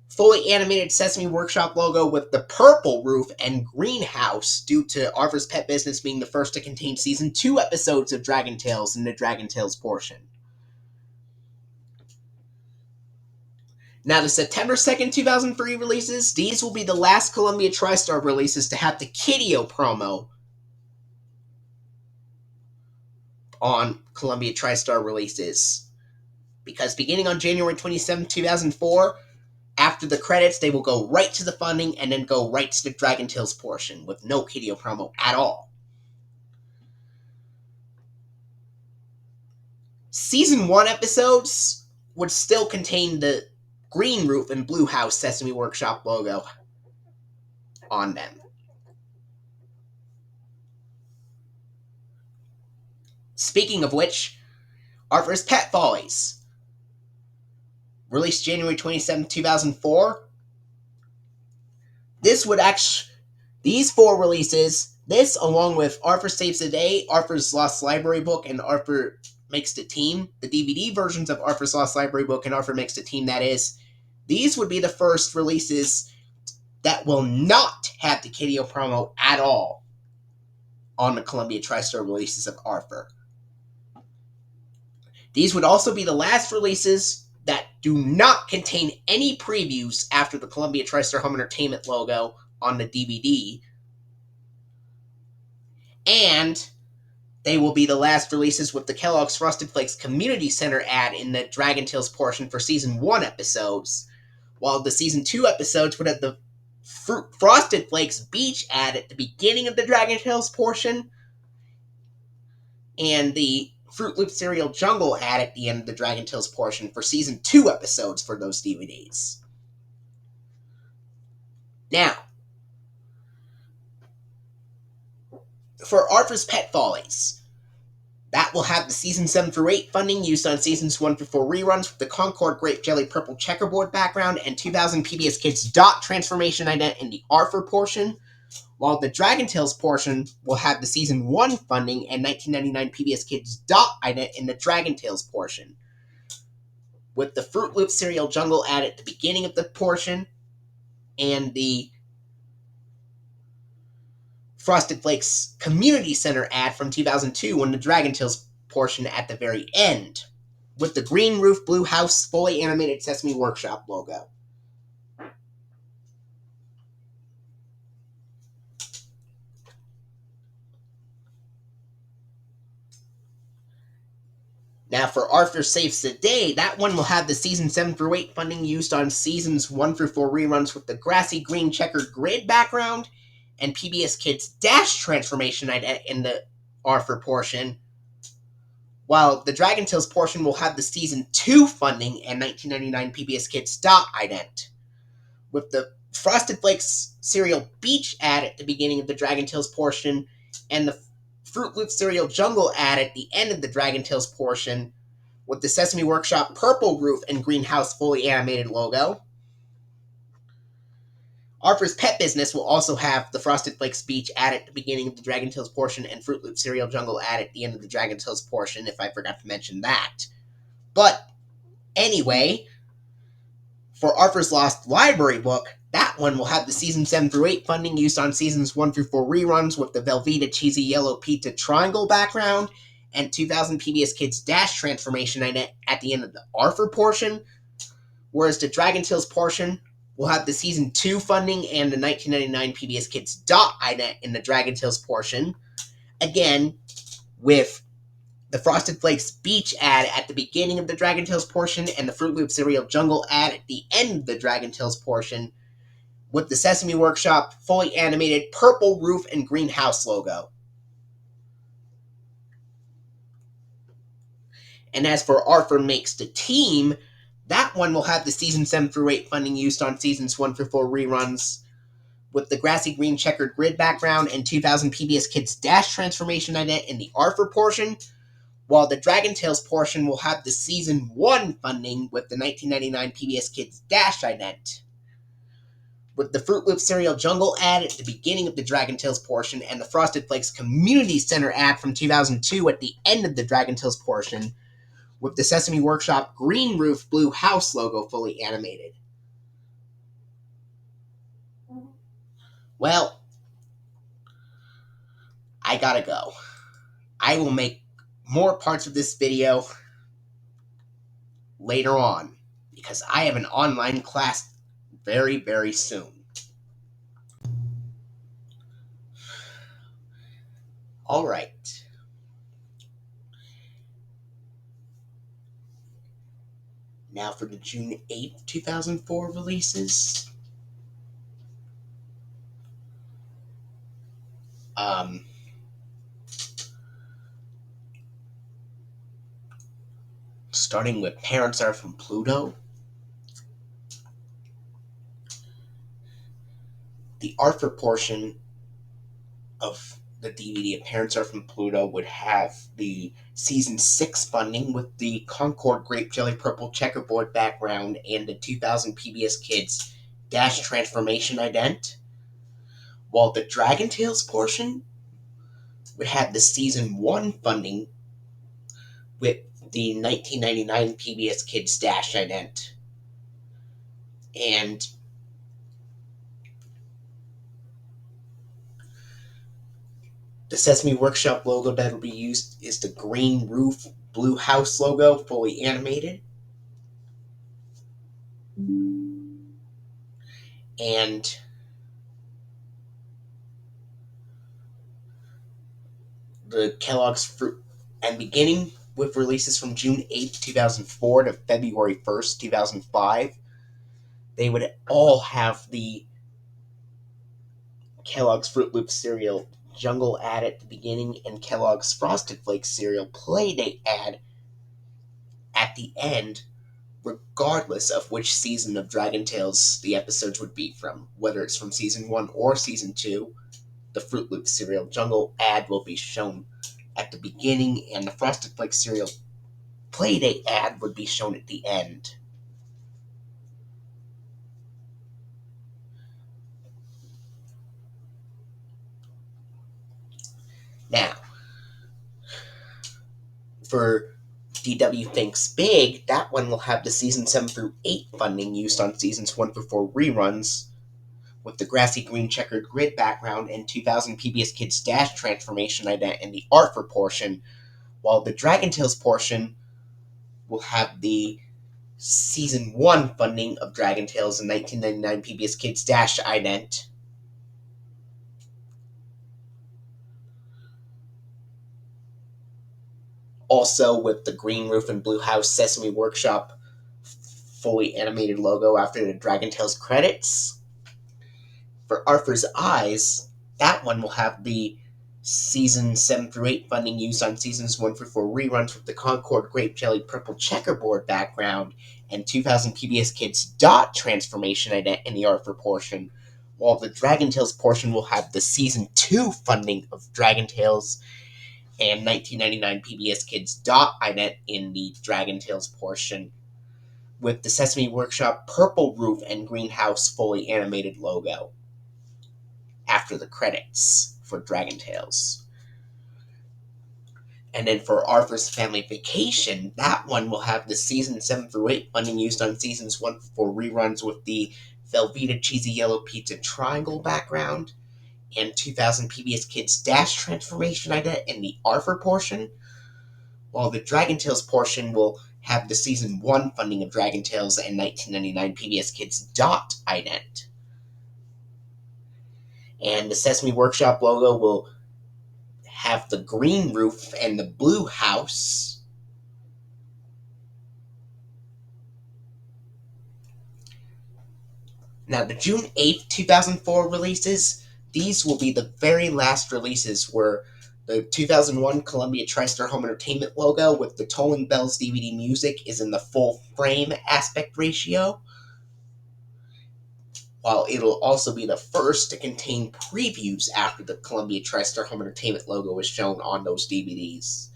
fully animated Sesame Workshop logo with the purple roof and greenhouse, due to Arthur's Pet Business being the first to contain Season 2 episodes of Dragon Tales in the Dragon Tales portion. Now, the September 2nd, 2003 releases, these will be the last Columbia TriStar releases to have the Kiddio promo on Columbia TriStar releases. Because beginning on January 27, 2004, after the credits, they will go right to the funding and then go right to the Dragon Tales portion with no Kiddio promo at all. Season 1 episodes would still contain the green roof and blue house Sesame Workshop logo on them. Speaking of which, Arthur's Pet Follies, released January 27, 2004. These 4 releases, this along with Arthur Saves the Day, Arthur's Lost Library Book, and Arthur Makes the Team, the DVD versions of Arthur's Lost Library Book and Arthur Makes the Team, that is, these would be the first releases that will not have the Kiddio promo at all on the Columbia TriStar releases of Arthur. These would also be the last releases that do not contain any previews after the Columbia TriStar Home Entertainment logo on the DVD. And they will be the last releases with the Kellogg's Frosted Flakes Community Center ad in the Dragon Tales portion for Season 1 episodes, while the Season 2 episodes would have the Frosted Flakes Beach ad at the beginning of the Dragon Tales portion, and the Fruit Loop Cereal Jungle ad at the end of the Dragon Tales portion for Season 2 episodes for those DVDs. Now, for Arthur's Pet Follies, that will have the Season 7 through 8 funding used on Seasons 1 through 4 reruns with the Concord Grape Jelly Purple checkerboard background and 2000 PBS Kids dot transformation ident in the Arthur portion, while the Dragon Tales portion will have the Season 1 funding and 1999 PBS Kids dot ident in the Dragon Tales portion, with the Fruit Loop Cereal Jungle ad at the beginning of the portion and the Frosted Flakes Community Center ad from 2002 on the Dragon Tales portion at the very end, with the green roof, blue house, fully animated Sesame Workshop logo. Now, for Arthur Saves the Day, that one will have the Season 7 through 8 funding used on Seasons 1 through 4 reruns with the grassy green checkered grid background and PBS Kids Dash transformation in the Arthur portion, while the Dragon Tales portion will have the Season 2 funding and 1999 PBS Kids dot ident, with the Frosted Flakes Cereal Beach ad at the beginning of the Dragon Tales portion and the Fruit Loop Cereal Jungle ad at the end of the Dragon Tales portion, with the Sesame Workshop purple roof and greenhouse fully animated logo. Arthur's Pet Business will also have the Frosted Flakes Beach ad at the beginning of the Dragon Tales portion and Fruit Loop Cereal Jungle ad at the end of the Dragon Tales portion, if I forgot to mention that. But, anyway, for Arthur's Lost Library Book, that one will have the Season 7 through 8 funding used on Seasons 1 through 4 reruns with the Velveeta Cheesy Yellow Pizza Triangle background and 2000 PBS Kids Dash transformation at the end of the Arthur portion, whereas the Dragon Tales portion will have the Season 2 funding and the 1999 PBS Kids dot ident in the Dragon Tales portion, again, with the Frosted Flakes Beach ad at the beginning of the Dragon Tales portion and the Fruit Loop Cereal Jungle ad at the end of the Dragon Tales portion, with the Sesame Workshop fully animated purple roof and greenhouse logo. And as for Arthur Makes the Team, that one will have the Season 7 through 8 funding used on Seasons 1 through 4 reruns, with the grassy green checkered grid background and 2000 PBS Kids Dash transformation ident in the Arthur portion, while the Dragon Tales portion will have the Season 1 funding with the 1999 PBS Kids Dash ident. with the Fruit Loop cereal jungle ad at the beginning of the Dragon Tales portion and the Frosted Flakes Community Center ad from 2002 at the end of the Dragon Tales portion, with the Sesame Workshop green roof blue house logo fully animated. Well, I gotta go. I will make more parts of this video later on because I have an online class very, very soon. Alright. Now for the June 8th, 2004 releases. Starting with Parents Are From Pluto. The Arthur portion of the DVD of Parents Are From Pluto would have the Season 6 funding with the Concord Grape Jelly Purple checkerboard background and the 2000 PBS Kids Dash Transformation ident, while the Dragon Tales portion would have the Season 1 funding with the 1999 PBS Kids Dash ident. And the Sesame Workshop logo that will be used is the green roof, blue house logo, fully animated. And the Kellogg's Fruit, and beginning with releases from June 8th, 2004 to February 1st, 2005, they would all have the Kellogg's Fruit Loop cereal jungle ad at the beginning and Kellogg's Frosted Flakes cereal Playdate ad at the end, regardless of which season of Dragon Tales the episodes would be from. Whether it's from Season 1 or Season 2, the Fruit Loop cereal jungle ad will be shown at the beginning, and the Frosted Flakes cereal Playdate ad would be shown at the end. Now, for DW Thinks Big, that one will have the Season 7 through 8 funding used on Seasons 1 through 4 reruns, with the grassy green checkered grid background and 2000 PBS Kids Dash Transformation ident in the Arthur portion, while the Dragon Tales portion will have the Season 1 funding of Dragon Tales and 1999 PBS Kids Dash ident. Also with the green roof and blue house Sesame Workshop fully animated logo after the Dragon Tales credits. For Arthur's Eyes, that one will have the Season 7 through 8 funding used on Seasons 1 through 4 reruns with the Concord Grape Jelly Purple checkerboard background and 2000 PBS Kids Dot Transformation ident in the Arthur portion, while the Dragon Tales portion will have the Season 2 funding of Dragon Tales and 1999 PBS Kids Dot ident in the Dragon Tales portion, with the Sesame Workshop purple roof and greenhouse fully animated logo after the credits for Dragon Tales. And then for Arthur's Family Vacation, that one will have the Season 7 through 8 funding used on Seasons 1 through 4 reruns with the Velveeta Cheesy Yellow Pizza Triangle background and 2000 PBS Kids Dash Transformation ident in the Arthur portion, while the Dragon Tales portion will have the Season 1 funding of Dragon Tales and 1999 PBS Kids Dot ident. And the Sesame Workshop logo will have the green roof and the blue house. Now, the June 8th, 2004 releases, these will be the very last releases where the 2001 Columbia TriStar Home Entertainment logo with the Tolling Bells DVD music is in the full frame aspect ratio, while it'll also be the first to contain previews after the Columbia TriStar Home Entertainment logo is shown on those DVDs.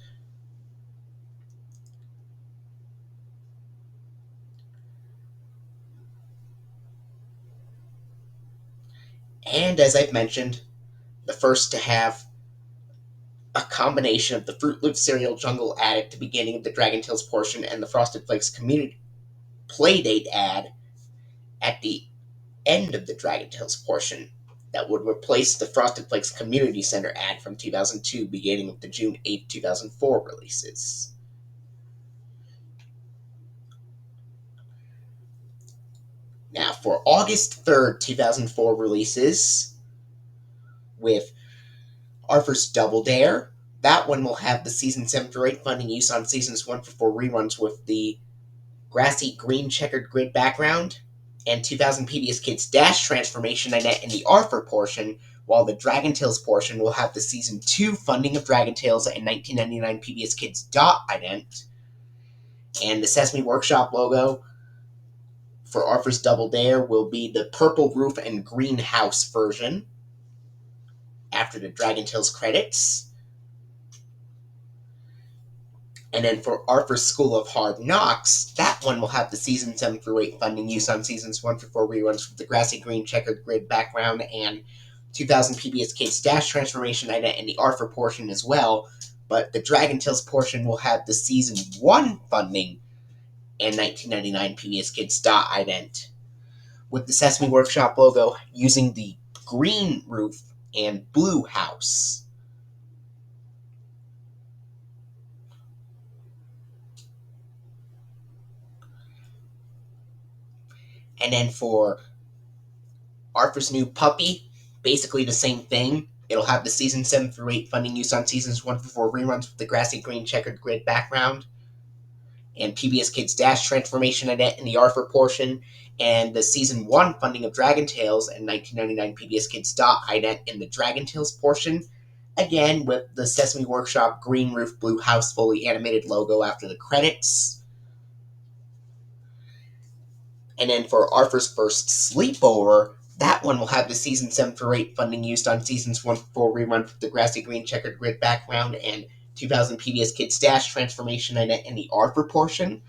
and as I've mentioned, the first to have a combination of the Fruit Loop cereal jungle ad at the beginning of the Dragon Tales portion and the Frosted Flakes community playdate ad at the end of the Dragon Tales portion that would replace the Frosted Flakes Community Center ad from 2002, beginning with the June 8, 2004 releases. Now, for August 3rd, 2004 releases, with Arthur's Double Dare, that one will have the Season 7 through 8 funding use on Seasons 1 for 4 reruns with the grassy green checkered grid background, and 2000 PBS Kids Dash transformation Annette in the Arthur portion, while the Dragon Tales portion will have the Season 2 funding of Dragon Tales and 1999 PBS Kids Dot Ident, and the Sesame Workshop logo for Arthur's Double Dare will be the purple roof and green house version after the Dragon Tales credits. And then for Arthur's School of Hard Knocks, that one will have the Season 7 through 8 funding use on Seasons 1 for 4 reruns with the grassy green checkered grid background and 2000 PBS Kids Dash transformation ident in the Arthur portion as well, but the Dragon Tales portion will have the Season 1 funding and 1999 PBS Kids Dot ident, with the Sesame Workshop logo using the green roof and blue house. And then for Arthur's New Puppy, basically the same thing. It'll have the Season 7 through 8 funding use on Seasons 1 for 4 reruns with the grassy green checkered grid background, and PBS Kids Dash transformation ident in the Arthur portion, and the Season 1 funding of Dragon Tales and 1999 PBS Kids Dot ident in the Dragon Tales portion, again with the Sesame Workshop green roof blue house fully animated logo after the credits. And then for Arthur's First Sleepover, that one will have the Season 7 through 8 funding used on Seasons 1 for 4 rerun with the grassy green checkered grid background and 2000 PBS Kids Dash transformation ident in the Arthur portion.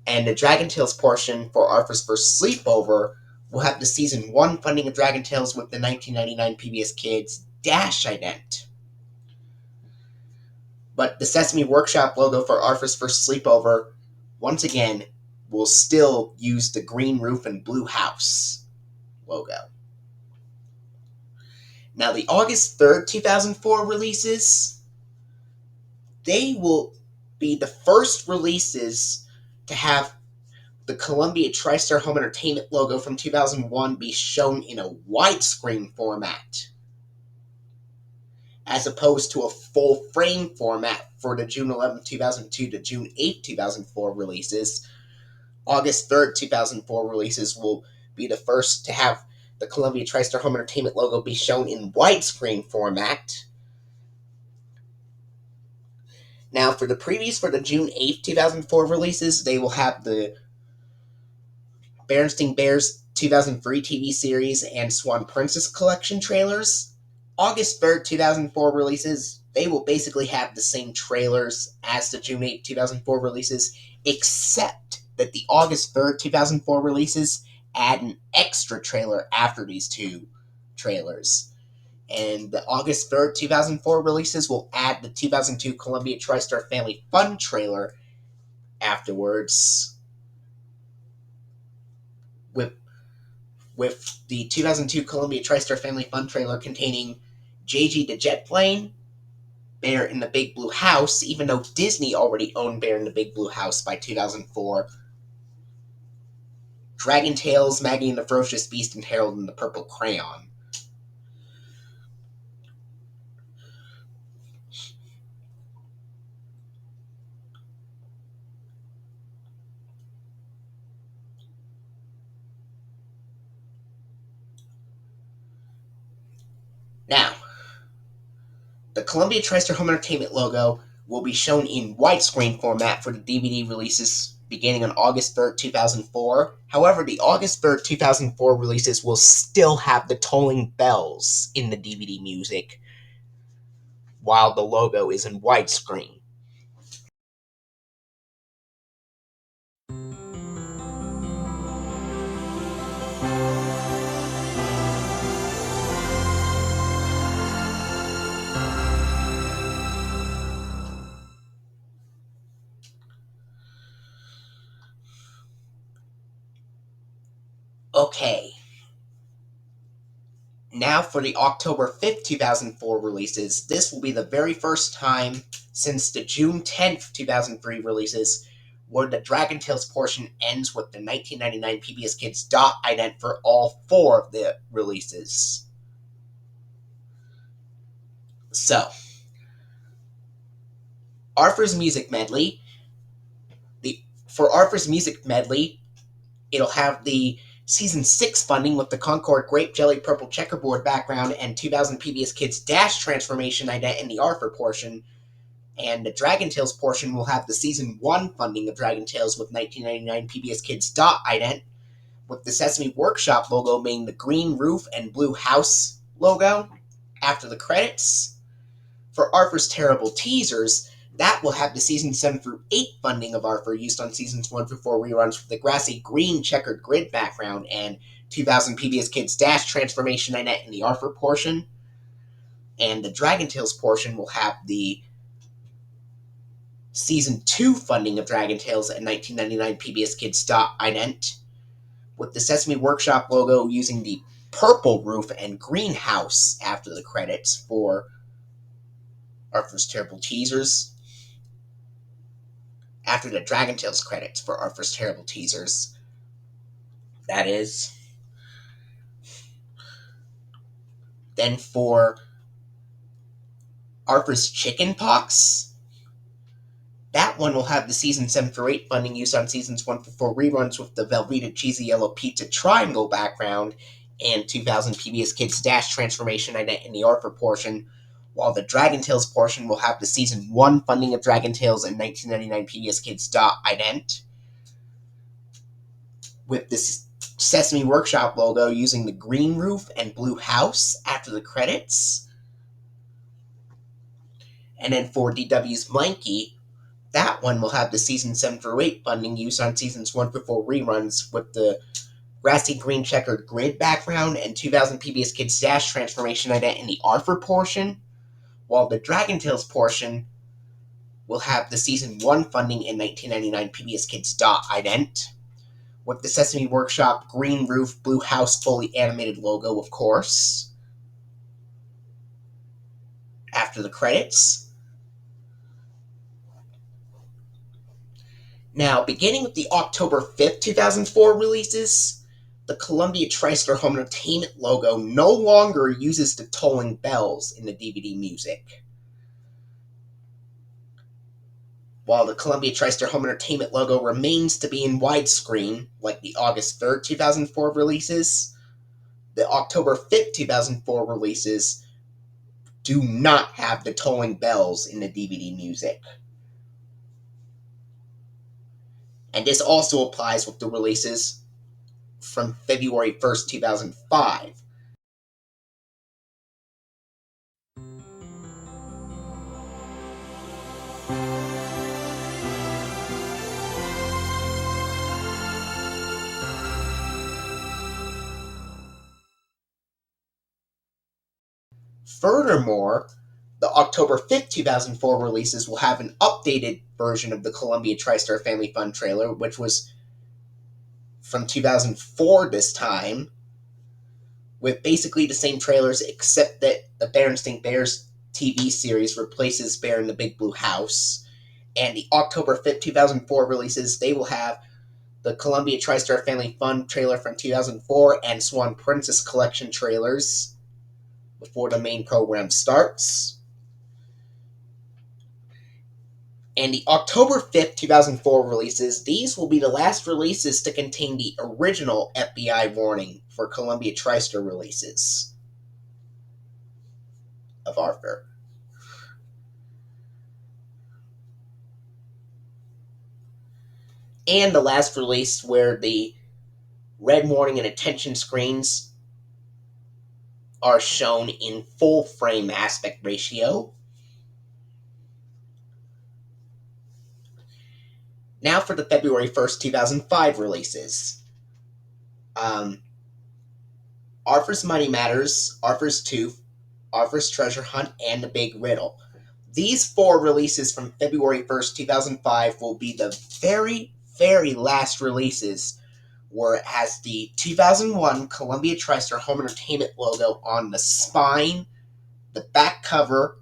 And the Dragon Tales portion for Arthur's First Sleepover will have the Season 1 funding of Dragon Tales with the 1999 PBS Kids Dash ident. But the Sesame Workshop logo for Arthur's First Sleepover, once again, will still use the green roof and blue house logo. Now, the August 3rd, 2004 releases, they will be the first releases to have the Columbia TriStar Home Entertainment logo from 2001 be shown in a widescreen format, as opposed to a full frame format for the June 11, 2002 to June 8, 2004 releases. August 3rd, 2004 releases will be the first to have the Columbia TriStar Home Entertainment logo be shown in widescreen format. Now, for the previews for the June 8, 2004 releases, they will have the Berenstain Bears 2003 TV series and Swan Princess collection trailers. August 3rd, 2004 releases, they will basically have the same trailers as the June 8, 2004 releases, except that the August 3rd, 2004 releases add an extra trailer after these two trailers. And the August 3rd, 2004 releases will add the 2002 Columbia TriStar Family Fun trailer afterwards, with the 2002 Columbia TriStar Family Fun trailer containing JG the Jet Plane, Bear in the Big Blue House, even though Disney already owned Bear in the Big Blue House by 2004, Dragon Tales, Maggie and the Ferocious Beast, and Harold and the Purple Crayon. Now, the Columbia TriStar Home Entertainment logo will be shown in widescreen format for the DVD releases beginning on August 3rd, 2004. However, the August 3rd, 2004 releases will still have the tolling bells in the DVD music, while the logo is in widescreen. Okay. Now for the October 5th, 2004 releases. This will be the very first time since the June 10th, 2003 releases where the Dragon Tales portion ends with the 1999 PBS Kids ident for all 4 of the releases. So, Arthur's Music Medley. For Arthur's Music Medley, it'll have the Season 6 funding with the Concord Grape Jelly Purple Checkerboard background and 2000 PBS Kids Dash transformation ident in the Arthur portion. And the Dragon Tales portion will have the Season 1 funding of Dragon Tales with 1999 PBS Kids ident, with the Sesame Workshop logo being the green roof and blue house logo after the credits. For Arthur's Terrible Teasers, that will have the Season 7 through 8 funding of Arthur used on Seasons 1 through 4 reruns with the grassy green checkered grid background and 2000 PBS Kids Dash transformation ident in the Arthur portion. And the Dragon Tales portion will have the Season 2 funding of Dragon Tales and 1999 PBS Kids ident, with the Sesame Workshop logo using the purple roof and greenhouse after the credits for Arthur's Terrible Teasers. After the Dragon Tales credits for Arthur's Terrible Teasers. That is. Then for Arthur's Chicken Pox, that one will have the Season 7 through 8 funding used on Seasons 1 through 4 reruns with the Velveeta Cheesy Yellow Pizza Triangle background and 2000 PBS Kids Dash transformation ident in the Arthur portion, while the Dragon Tales portion will have the Season 1 funding of Dragon Tales and 1999 PBS Kids ident, with the Sesame Workshop logo using the green roof and blue house after the credits. And then for DW's Blanky, that one will have the Season 7 through 8 funding used on Seasons 1 through 4 reruns with the grassy green checkered grid background and 2000 PBS Kids Dash transformation ident in the Arthur portion, while the Dragon Tales portion will have the Season 1 funding in 1999 PBS Kids ident, with the Sesame Workshop green roof, blue house fully animated logo, of course, after the credits. Now, beginning with the October 5th, 2004 releases, the Columbia TriStar Home Entertainment logo no longer uses the tolling bells in the DVD music. While the Columbia TriStar Home Entertainment logo remains to be in widescreen, like the August 3rd, 2004 releases, the October 5th, 2004 releases do not have the tolling bells in the DVD music. And this also applies with the releases from February 1st, 2005. Furthermore, the October 5th, 2004 releases will have an updated version of the Columbia TriStar Family Fun trailer, which was from 2004 this time, with basically the same trailers except that the Berenstain Bears TV series replaces Bear in the Big Blue House. And the October 5th, 2004 releases, they will have the Columbia TriStar Family Fun trailer from 2004 and Swan Princess Collection trailers before the main program starts. And the October 5th, 2004 releases, these will be the last releases to contain the original FBI warning for Columbia TriStar releases of Arthur. And the last release where the red warning and attention screens are shown in full frame aspect ratio. Now for the February 1st, 2005 releases. Arthur's Money Matters, Arthur's Tooth, Arthur's Treasure Hunt, and The Big Riddle. These 4 releases from February 1st, 2005 will be the very, very last releases where it has the 2001 Columbia TriStar Home Entertainment logo on the spine, the back cover,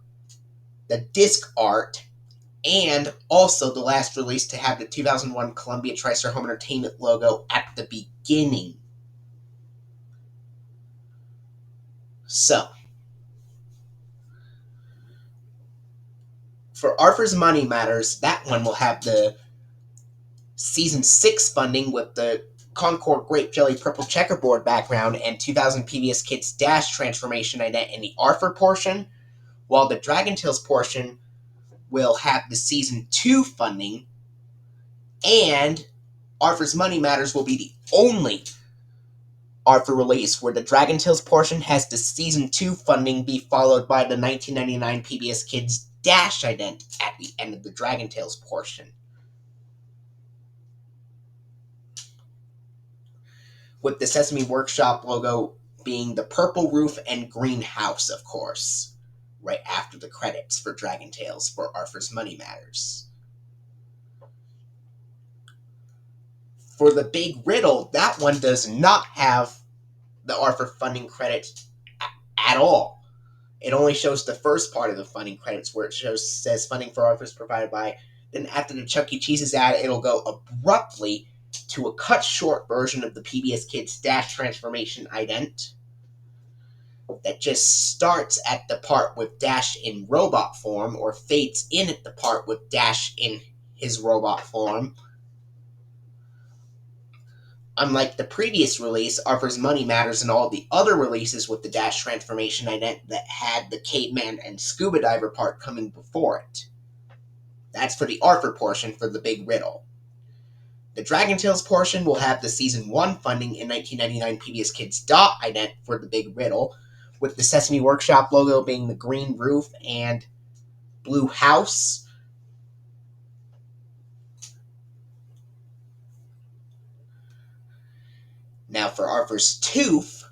the disc art, and also the last release to have the 2001 Columbia TriStar Home Entertainment logo at the beginning. So, for Arthur's Money Matters, that one will have the Season 6 funding with the Concord Grape Jelly Purple Checkerboard background and 2000 PBS Kids Dash transformation ident in the Arthur portion, while the Dragon Tales portion will have the Season 2 funding, and Arthur's Money Matters will be the only Arthur release where the Dragon Tales portion has the Season 2 funding be followed by the 1999 PBS Kids Dash ident at the end of the Dragon Tales portion. With the Sesame Workshop logo being the purple roof and green house, of course, right after the credits for Dragon Tales for Arthur's Money Matters. For the Big Riddle, that one does not have the Arthur funding credits at all. It only shows the first part of the funding credits where it says funding for Arthur's provided by. Then after the Chuck E. Cheese's ad, it'll go abruptly to a cut short version of the PBS Kids Dash transformation ident that just starts at the part with Dash in robot form or fades in at the part with Dash in his robot form. Unlike the previous release, Arthur's Money Matters, and all the other releases with the Dash transformation ident that had the caveman and scuba diver part coming before it. That's for the Arthur portion for the Big Riddle. The Dragon Tales portion will have the Season 1 funding in 1999 PBS Kids Dot ident for the Big Riddle, with the Sesame Workshop logo being the green roof and blue house. Now for Arthur's Tooth,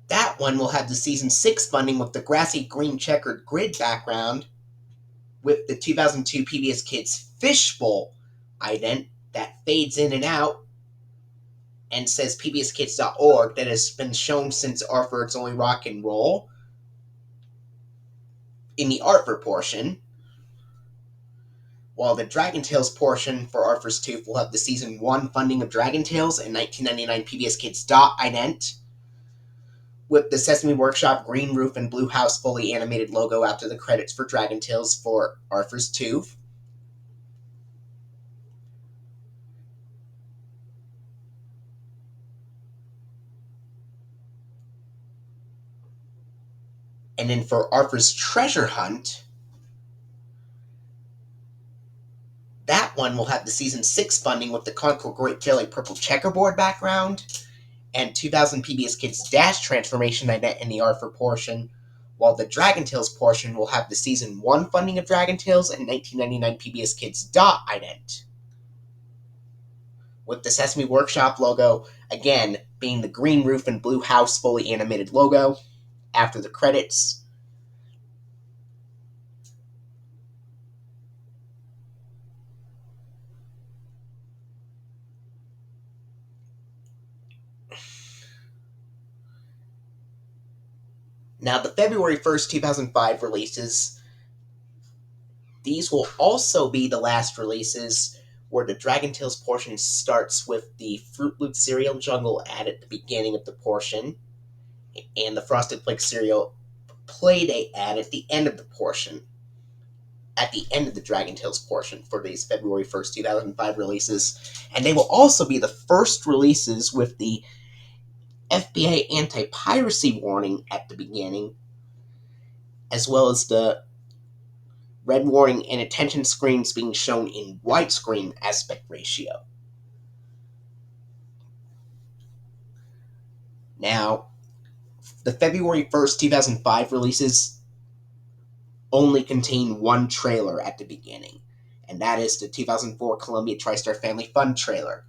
that one will have the Season 6 funding with the grassy green checkered grid background, with the 2002 PBS Kids Fishbowl ident that fades in and out and says pbskids.org that has been shown since Arthur's Only Rock and Roll in the Arthur portion, while the Dragon Tales portion for Arthur's Tooth will have the Season 1 funding of Dragon Tales and 1999 PBS Kids ident, with the Sesame Workshop green roof and blue house fully animated logo after the credits for Dragon Tales for Arthur's Tooth. And then for Arthur's Treasure Hunt, that one will have the Season 6 funding with the Concord Grape Jelly Purple Checkerboard background and 2000 PBS Kids Dash transformation ident in the Arthur portion, while the Dragon Tales portion will have the Season 1 funding of Dragon Tales and 1999 PBS Kids Dot ident, with the Sesame Workshop logo, again, being the green roof and blue house fully animated logo after the credits. Now, the February 1st, 2005 releases, these will also be the last releases where the Dragon Tales portion starts with the Fruit Loop cereal jungle ad at the beginning of the portion, and the Frosted Flakes cereal Playdate ad at the end of the portion, at the end of the Dragon Tales portion for these February 1st, 2005 releases. And they will also be the first releases with the FBA anti-piracy warning at the beginning, as well as the red warning and attention screens being shown in widescreen aspect ratio. Now, the February 1st, 2005 releases only contain one trailer at the beginning, and that is the 2004 Columbia TriStar Family Fun trailer.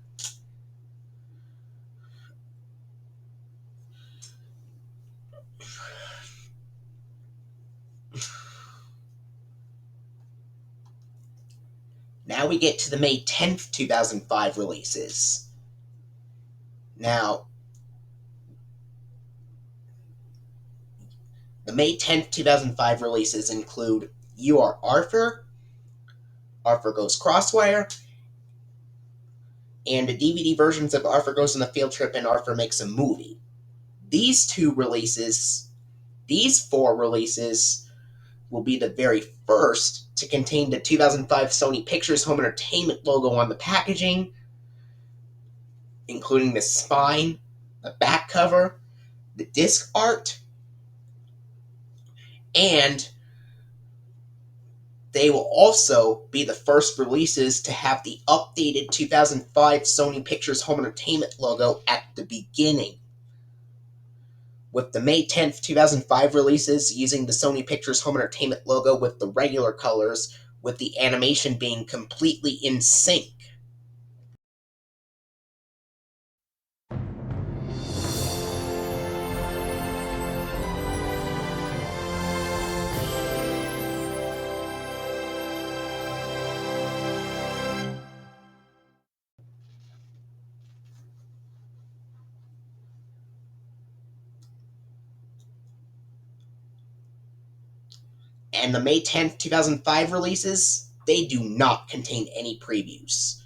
Now we get to the May 10th, 2005 releases. Now, the May 10th, 2005 releases include You Are Arthur, Arthur Goes Crosswire, and the DVD versions of Arthur Goes on a Field Trip and Arthur Makes a Movie. These four releases, will be the very first to contain the 2005 Sony Pictures Home Entertainment logo on the packaging, including the spine, the back cover, the disc art, and they will also be the first releases to have the updated 2005 Sony Pictures Home Entertainment logo at the beginning. With the May 10th, 2005 releases using the Sony Pictures Home Entertainment logo with the regular colors, with the animation being completely in sync. And the May 10th, 2005 releases, they do not contain any previews.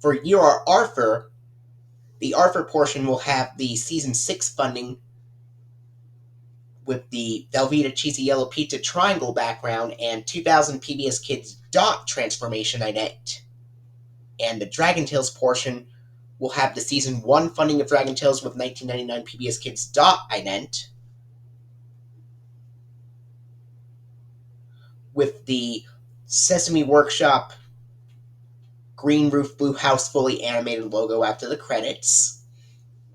For You Are Arthur, the Arthur portion will have the Season 6 funding with the Velveeta Cheesy Yellow Pizza triangle background and 2000 PBS Kids dot transformation ident. And the Dragon Tales portion will have the Season 1 funding of Dragon Tales with 1999 PBS Kids dot ident, with the Sesame Workshop green roof, blue house fully animated logo after the credits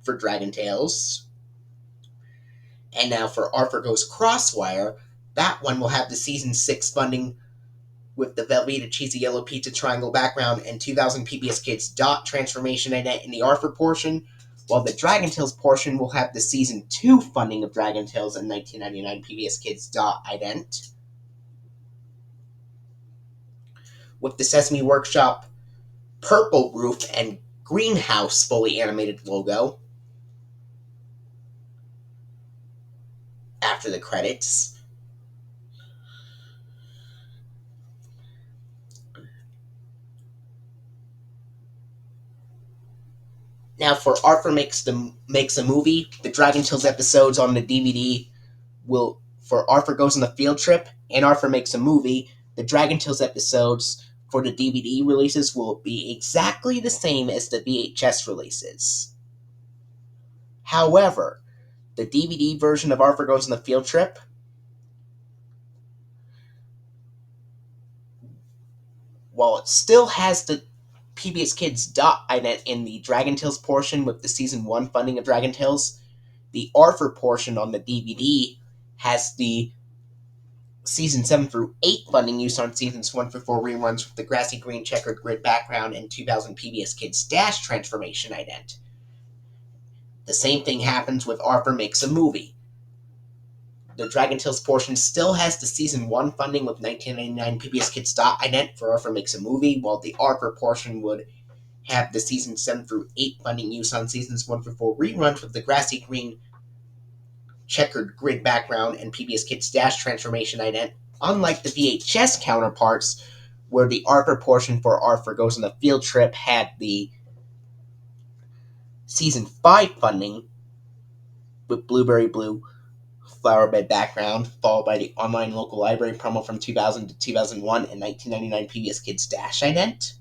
for Dragon Tales. And now for Arthur Goes Crosswire, that one will have the Season 6 funding with the Velveeta Cheesy Yellow Pizza triangle background and 2000 PBS Kids dot transformation ident in the Arthur portion, while the Dragon Tales portion will have the Season 2 funding of Dragon Tales and 1999 PBS Kids dot ident, with the Sesame Workshop purple roof and greenhouse fully animated logo after the credits. Now, for Arthur Makes a Movie, the Dragon Tales episodes on the DVD will, for Arthur Goes on a Field Trip and Arthur Makes a Movie, the Dragon Tales episodes for the DVD releases will be exactly the same as the VHS releases. However, the DVD version of Arthur Goes on a Field Trip, while it still has the PBS Kids dot ident in the Dragon Tales portion with the Season 1 funding of Dragon Tales, the Arthur portion on the DVD has the Season 7 through 8 funding used on Seasons 1 through 4 reruns with the grassy green checkered grid background and 2000 PBS Kids dash transformation ident. The same thing happens with Arthur Makes a Movie. The Dragon Tales portion still has the Season 1 funding with 1999 PBS Kids dot ident for Arthur Makes a Movie, while the Arthur portion would have the Season 7 through 8 funding used on Seasons 1 through 4 reruns with the grassy green checkered grid background and PBS Kids dash transformation ident, unlike the VHS counterparts, where the Arthur portion for Arthur Goes on a Field Trip had the Season 5 funding with Blueberry Blue flower bed background, followed by the online local library promo from 2000 to 2001 and 1999 PBS Kids dash ident.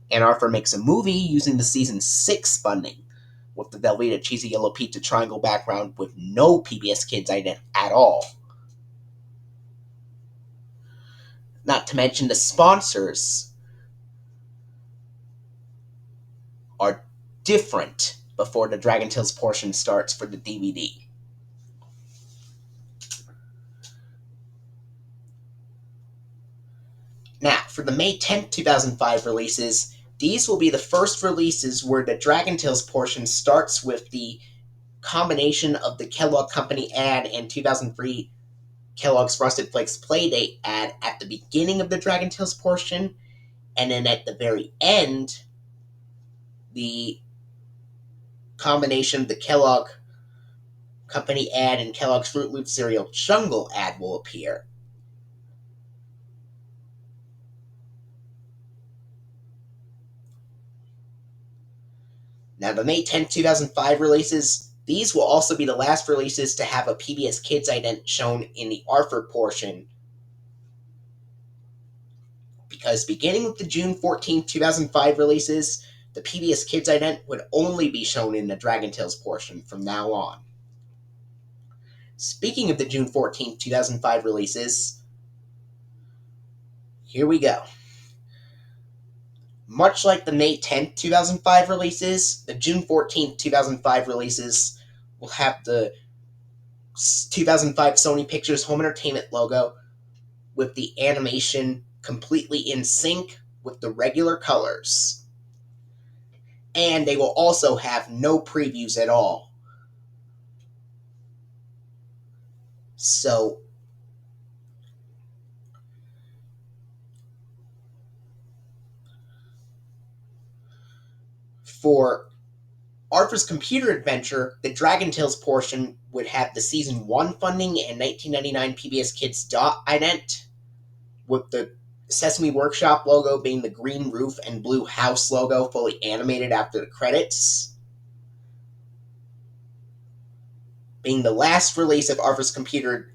And Arthur Makes a Movie using the Season 6 funding with the Velveeta Cheesy Yellow Pizza triangle background with no PBS Kids ident at all. Not to mention the sponsors are different before the Dragon Tales portion starts for the DVD. Now, for the May 10th, 2005 releases, these will be the first releases where the Dragon Tales portion starts with the combination of the Kellogg Company ad and 2003 Kellogg's Frosted Flakes Playdate ad at the beginning of the Dragon Tales portion, and then at the very end, the combination of the Kellogg Company ad and Kellogg's Fruit Loop Cereal Jungle ad will appear. Now, the May 10th, 2005 releases, these will also be the last releases to have a PBS Kids ident shown in the Arthur portion, because beginning with the June 14th, 2005 releases, the PBS Kids ident would only be shown in the Dragon Tales portion from now on. Speaking of the June 14th, 2005 releases, here we go. Much like the May 10th, 2005 releases, the June 14th, 2005 releases will have the 2005 Sony Pictures Home Entertainment logo with the animation completely in sync with the regular colors. And they will also have no previews at all. So, for Arthur's Computer Adventure, the Dragon Tales portion would have the Season 1 funding and 1999 PBS Kids ident, with the Sesame Workshop logo being the green roof and blue house logo fully animated after the credits. Being the last release of Arthur's Computer,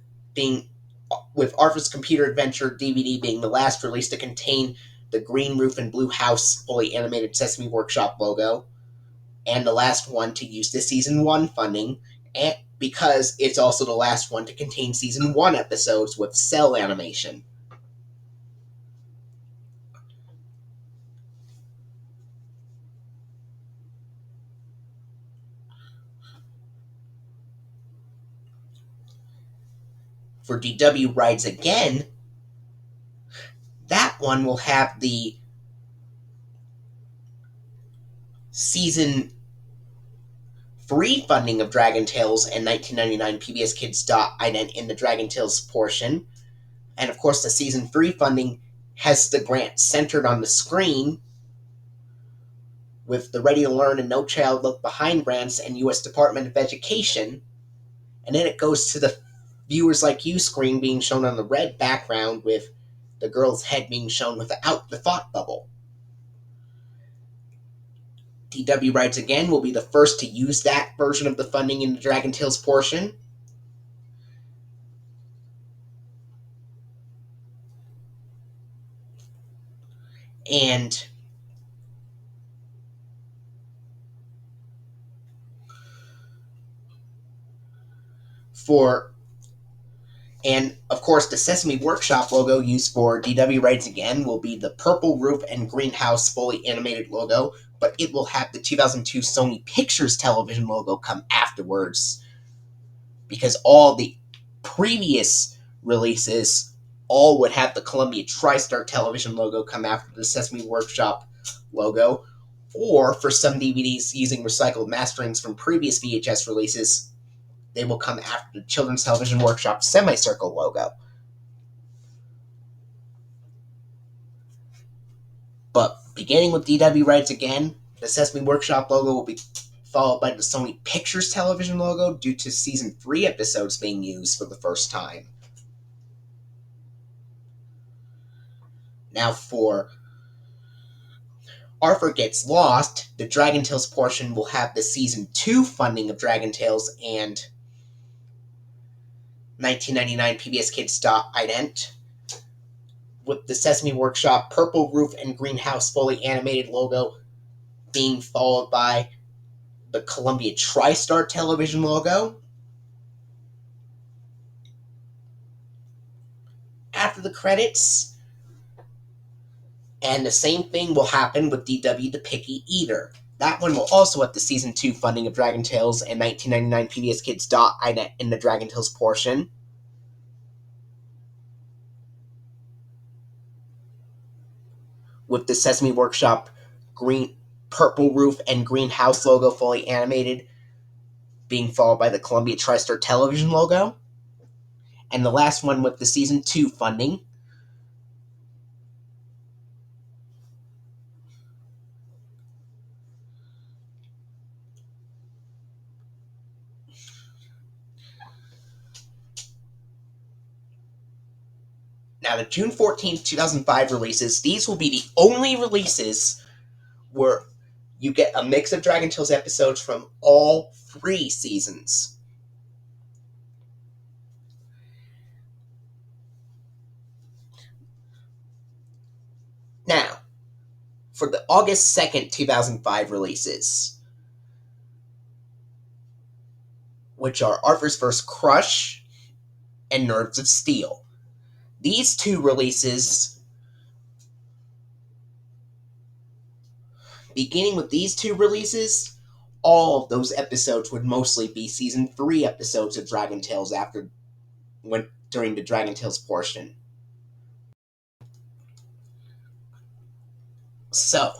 with Arthur's Computer Adventure DVD being the last release to contain the green roof and blue house fully animated Sesame Workshop logo, and the last one to use the Season 1 funding, and because it's also the last one to contain Season 1 episodes with cell animation. For DW Rides Again, that one will have the Season 3 funding of Dragon Tales and 1999 PBS Kids ident in the Dragon Tales portion. And of course, the Season 3 funding has the grant centered on the screen, with the Ready to Learn and No Child Left Behind grants and U.S. Department of Education. And then it goes to the Viewers Like You screen being shown on the red background, with the girl's head being shown without the thought bubble. DW Rides Again will be the first to use that version of the funding in the Dragon Tales portion. And of course, the Sesame Workshop logo used for DW Rides Again will be the purple roof and greenhouse fully animated logo, but it will have the 2002 Sony Pictures television logo come afterwards, because all the previous releases all would have the Columbia TriStar television logo come after the Sesame Workshop logo, or for some DVDs using recycled masterings from previous VHS releases, they will come after the Children's Television Workshop semicircle logo. But beginning with DW Rides Again, the Sesame Workshop logo will be followed by the Sony Pictures television logo due to Season 3 episodes being used for the first time. Now for Arthur Gets Lost, the Dragon Tales portion will have the Season 2 funding of Dragon Tales and 1999 PBS Kids ident, with the Sesame Workshop purple roof and greenhouse fully animated logo being followed by the Columbia TriStar television logo. After the credits, and the same thing will happen with DW The Picky Eater. That one will also have the Season 2 funding of Dragon Tales and 1999 PBS Kids ident in the Dragon Tales portion. With the Sesame Workshop purple roof and greenhouse logo fully animated being followed by the Columbia TriStar television logo. and the last one with the Season 2 funding. Now, the June 14th, 2005 releases, these will be the only releases where you get a mix of Dragon Tales episodes from all 3 seasons. Now, for the August 2nd, 2005 releases, which are Arthur's First Crush and Nerves of Steel. These 2 releases, beginning with these 2 releases, all of those episodes would mostly be Season 3 episodes of Dragon Tales during the Dragon Tales portion. So,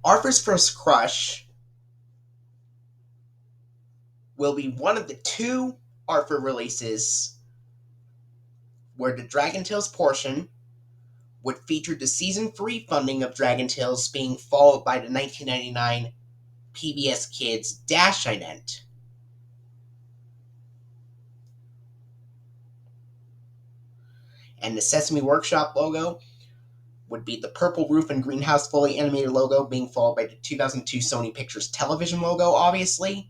Arthur's First Crush will be one of the 2 Arthur releases where the Dragon Tales portion would feature the Season 3 funding of Dragon Tales being followed by the 1999 PBS Kids Dash ident. And the Sesame Workshop logo would be the purple roof and greenhouse fully animated logo being followed by the 2002 Sony Pictures Television logo, obviously.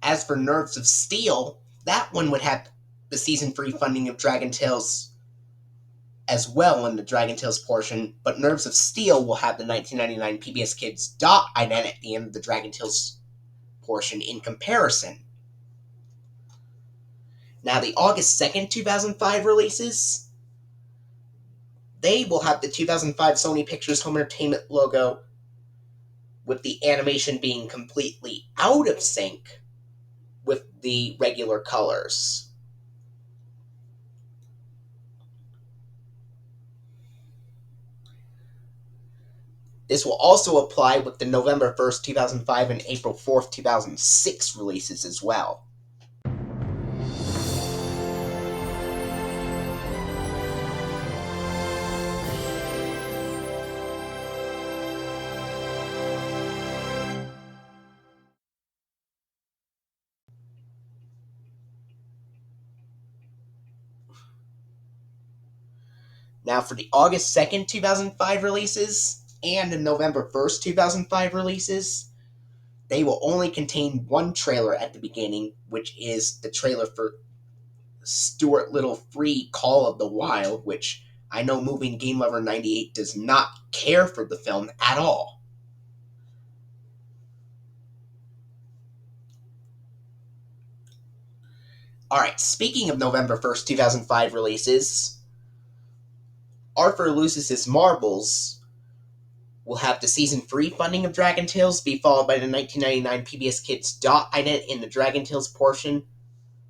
As for Nerves of Steel, that one would have the Season 3 funding of Dragon Tales as well in the Dragon Tales portion, but Nerves of Steel will have the 1999 PBS Kids dot ident at the end of the Dragon Tales portion in comparison. Now, the August 2nd, 2005 releases, they will have the 2005 Sony Pictures Home Entertainment logo with the animation being completely out of sync with the regular colors. This will also apply with the November 1st, 2005 and April 4th, 2006 releases as well. Now, for the August 2nd, 2005 releases and the November 1st, 2005 releases, they will only contain one trailer at the beginning, which is the trailer for Stuart Little Free Call of the Wild, which I know Moving Game Lover 98 does not care for the film at all. Alright, speaking of November 1st, 2005 releases, Arthur Loses His Marbles will have the Season 3 funding of Dragon Tales be followed by the 1999 PBS Kids dot ident in the Dragon Tales portion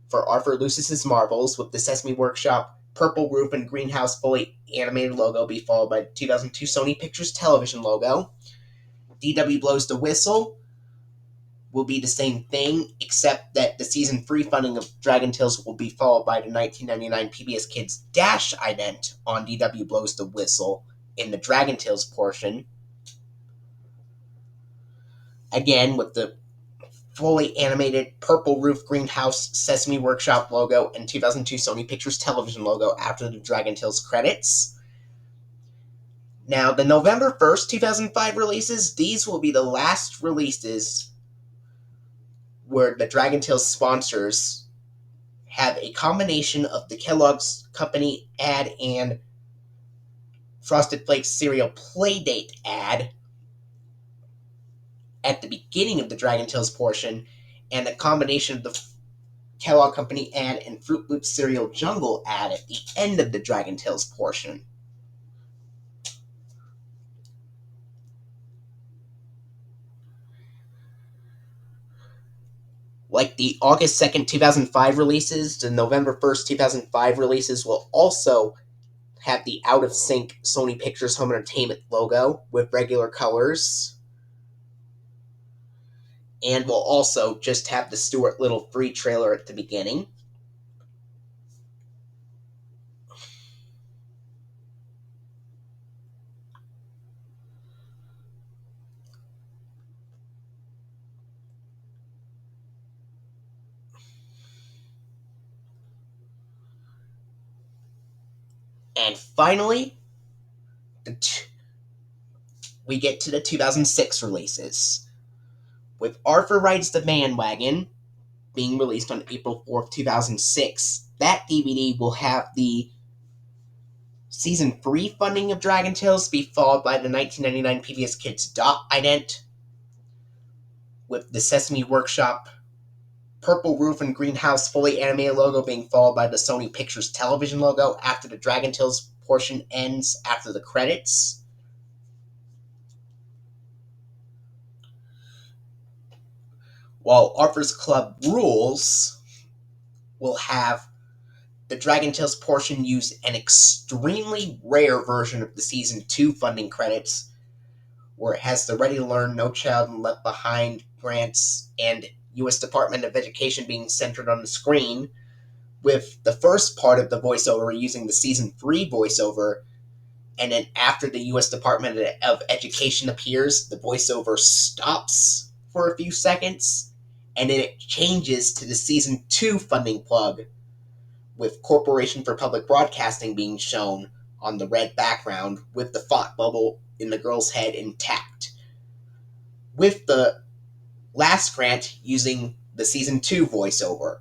for Arthur Loses His Marbles with the Sesame Workshop purple roof and greenhouse fully animated logo be followed by the 2002 Sony Pictures Television logo. DW Blows the Whistle will be the same thing, except that the Season 3 funding of Dragon Tales will be followed by the 1999 PBS Kids Dash ident on DW Blows the Whistle in the Dragon Tales portion. Again, with the fully animated purple roof greenhouse Sesame Workshop logo and 2002 Sony Pictures Television logo after the Dragon Tales credits. Now, the November 1st, 2005 releases, these will be the last releases where the Dragon Tales sponsors have a combination of the Kellogg's Company ad and Frosted Flakes cereal Playdate ad at the beginning of the Dragon Tales portion, and a combination of the Kellogg Company ad and Fruit Loops cereal Jungle ad at the end of the Dragon Tales portion. Like the August 2nd, 2005 releases, the November 1st, 2005 releases will also have the out-of-sync Sony Pictures Home Entertainment logo with regular colors. And we'll also just have the Stuart Little free trailer at the beginning. And finally, we get to the 2006 releases, with Arthur Rides the Bandwagon being released on April 4th, 2006. That DVD will have the Season 3 funding of Dragon Tales be followed by the 1999 PBS Kids dot ident, with the Sesame Workshop purple roof and greenhouse fully animated logo being followed by the Sony Pictures Television logo after the Dragon Tales portion ends after the credits. While Arthur's Club Rules will have the Dragon Tales portion use an extremely rare version of the Season 2 funding credits, where it has the Ready to Learn, No Child Left Behind grants and U.S. Department of Education being centered on the screen, with the first part of the voiceover using the Season 3 voiceover, and then after the U.S. Department of Education appears, the voiceover stops for a few seconds, and then it changes to the Season 2 funding plug, with Corporation for Public Broadcasting being shown on the red background with the thought bubble in the girl's head intact, with the last grant using the Season 2 voiceover.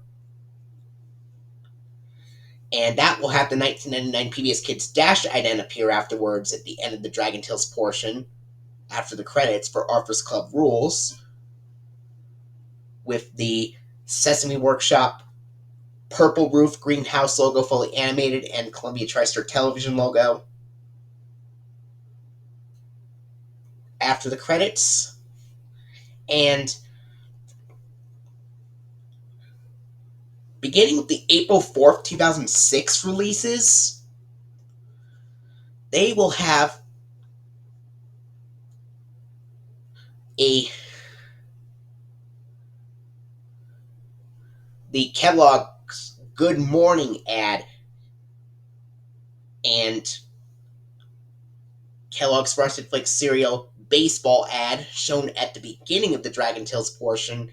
And that will have the 1999 PBS Kids Dash ident appear afterwards at the end of the Dragon Tales portion, after the credits for Arthur's Club Rules, with the Sesame Workshop purple roof greenhouse logo fully animated and Columbia TriStar Television logo after the credits. And beginning with the April 4th, 2006 releases, they will have the Kellogg's Good Morning ad and Kellogg's Frosted Flakes cereal baseball ad shown at the beginning of the Dragon Tales portion,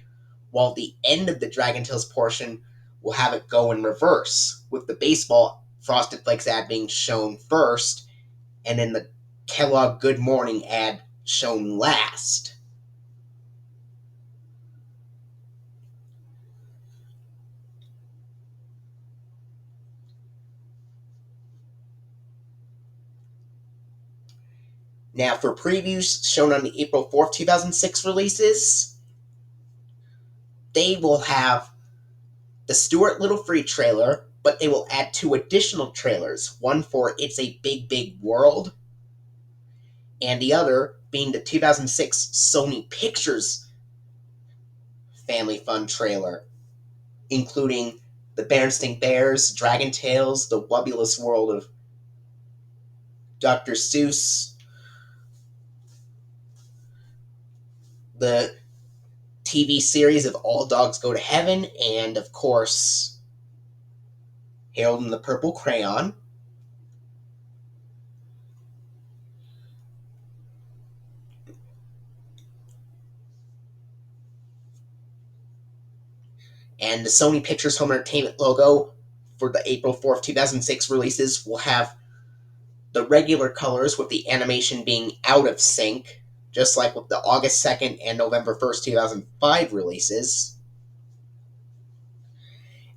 while the end of the Dragon Tales portion will have it go in reverse, with the baseball Frosted Flakes ad being shown first, and then the Kellogg Good Morning ad shown last. Now, for previews shown on the April 4th, 2006 releases, they will have the Stuart Little free trailer, but they will add 2 additional trailers, one for It's a Big, Big World, and the other being the 2006 Sony Pictures Family Fun trailer, including the Berenstain Bears, Dragon Tales, The Wubbulous World of Dr. Seuss, the TV series of All Dogs Go to Heaven, and, of course, Harold and the Purple Crayon. And the Sony Pictures Home Entertainment logo for the April 4th, 2006 releases will have the regular colors, with the animation being out of sync, just like with the August 2nd and November 1st, 2005 releases.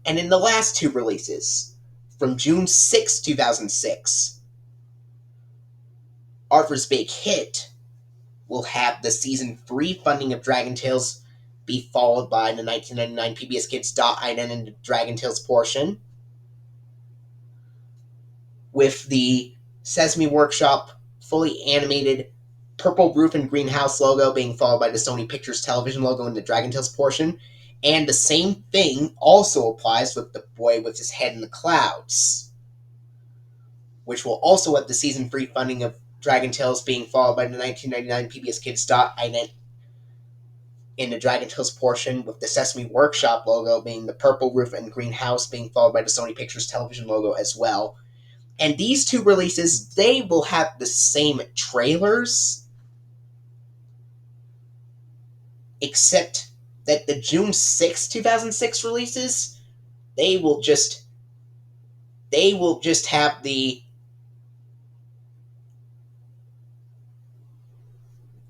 And in the last 2 releases, from June 6, 2006, Arthur's Big Hit will have the Season 3 funding of Dragon Tales be followed by the 1999 PBS Kids dot ident and Dragon Tales portion, with the Sesame Workshop fully animated purple roof and greenhouse logo being followed by the Sony Pictures Television logo in the Dragon Tales portion, And the same thing also applies with the boy with his head in the clouds, which will also have the season 3 funding of Dragon Tales being followed by the 1999 PBS Kids ident in the Dragon Tales portion, with the Sesame Workshop logo being the purple roof and green house being followed by the Sony Pictures Television logo as well. And these two releases, they will have the same trailers, except that the June 6, 2006 releases, they will just have the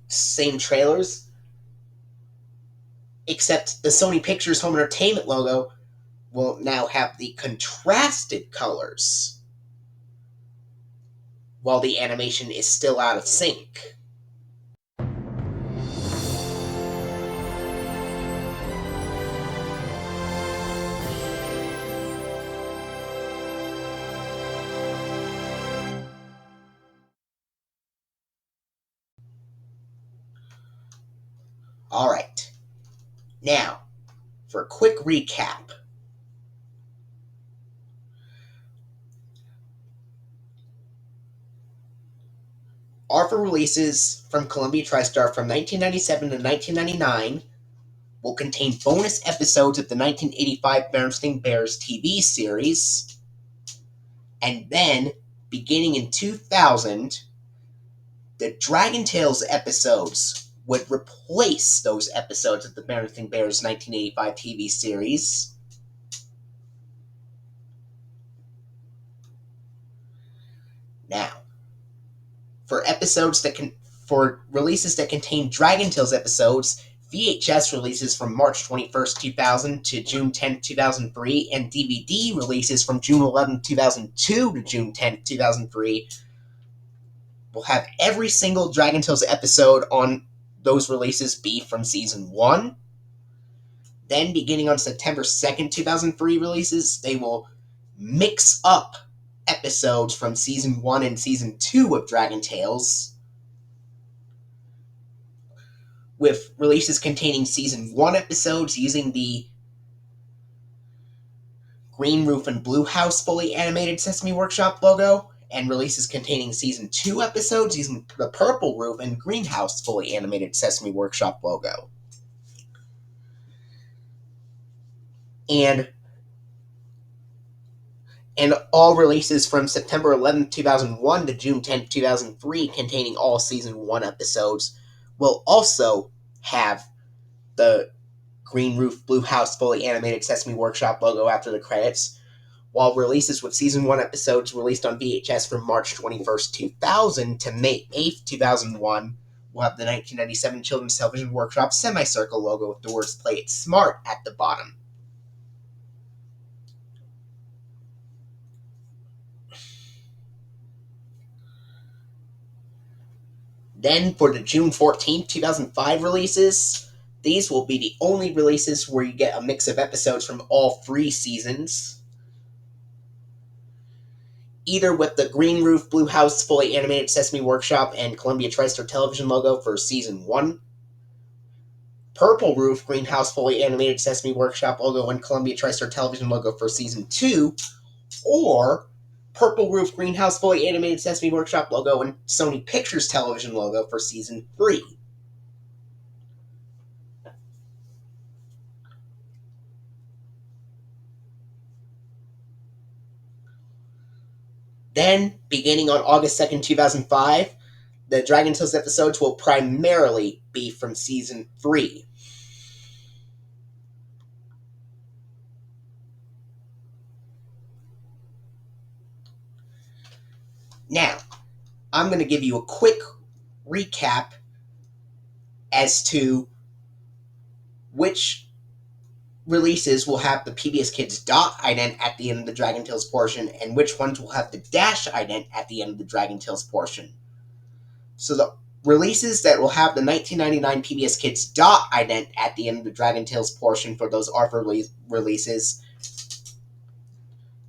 same trailers, except the Sony Pictures Home Entertainment logo will now have the contrasted colors, while the animation is still out of sync. Alright, now, for a quick recap. Arthur releases from Columbia TriStar from 1997 to 1999 will contain bonus episodes of the 1985 Berenstain Bears TV series, and then, beginning in 2000, the Dragon Tales episodes would replace those episodes of the Berenstain Bears 1985 TV series. Now, for releases that contain Dragon Tales episodes, VHS releases from March 21st, 2000 to June 10th, 2003, and DVD releases from June 11th, 2002 to June 10th, 2003 will have every single Dragon Tales episode on those releases be from Season 1. Then, beginning on September 2nd, 2003 releases, they will mix up episodes from Season 1 and Season 2 of Dragon Tales, with releases containing Season 1 episodes using the green roof and blue house fully animated Sesame Workshop logo, and releases containing Season 2 episodes using the purple roof and greenhouse fully animated Sesame Workshop logo. And all releases from September 11, 2001 to June 10, 2003 containing all Season 1 episodes will also have the green roof, blue house fully animated Sesame Workshop logo after the credits, while releases with Season 1 episodes released on VHS from March 21st, 2000 to May 8th, 2001 will have the 1997 Children's Television Workshop semicircle logo with the words "Play It Smart" at the bottom. Then, for the June 14th, 2005 releases, these will be the only releases where you get a mix of episodes from all 3 seasons, either with the green roof, blue house, fully animated Sesame Workshop and Columbia TriStar Television logo for Season 1, purple roof, greenhouse, fully animated Sesame Workshop logo and Columbia TriStar Television logo for Season 2, or purple roof, greenhouse, fully animated Sesame Workshop logo and Sony Pictures Television logo for Season 3. Then, beginning on August 2nd, 2005, the Dragon Tales episodes will primarily be from Season 3. Now, I'm going to give you a quick recap as to which releases will have the PBS Kids ident at the end of the Dragon Tales portion, and which ones will have the dash ident at the end of the Dragon Tales portion. So the releases that will have the 1999 PBS Kids ident at the end of the Dragon Tales portion for those Arthur releases.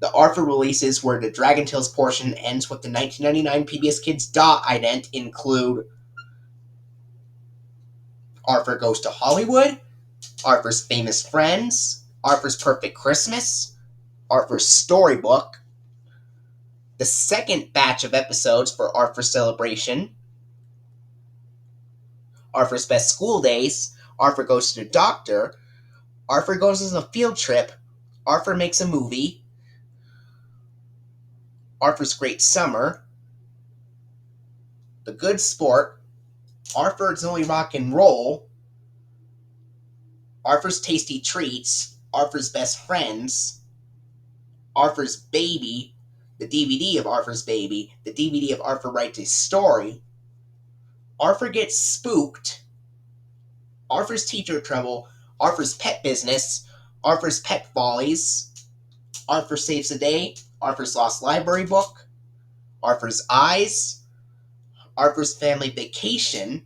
The Arthur releases where the Dragon Tales portion ends with the 1999 PBS Kids ident include Arthur Goes to Hollywood, Arthur's Famous Friends, Arthur's Perfect Christmas, Arthur's Storybook, the second batch of episodes for Arthur's Celebration, Arthur's Best School Days, Arthur Goes to the Doctor, Arthur Goes on a Field Trip, Arthur Makes a Movie, Arthur's Great Summer, The Good Sport, Arthur's Only Rock and Roll, Arthur's Tasty Treats, Arthur's Best Friends, Arthur's Baby, the DVD of Arthur's Baby, the DVD of Arthur Writes a Story, Arthur Gets Spooked, Arthur's Teacher Trouble, Arthur's Pet Business, Arthur's Pet Follies, Arthur Saves the Day, Arthur's Lost Library Book, Arthur's Eyes, Arthur's Family Vacation,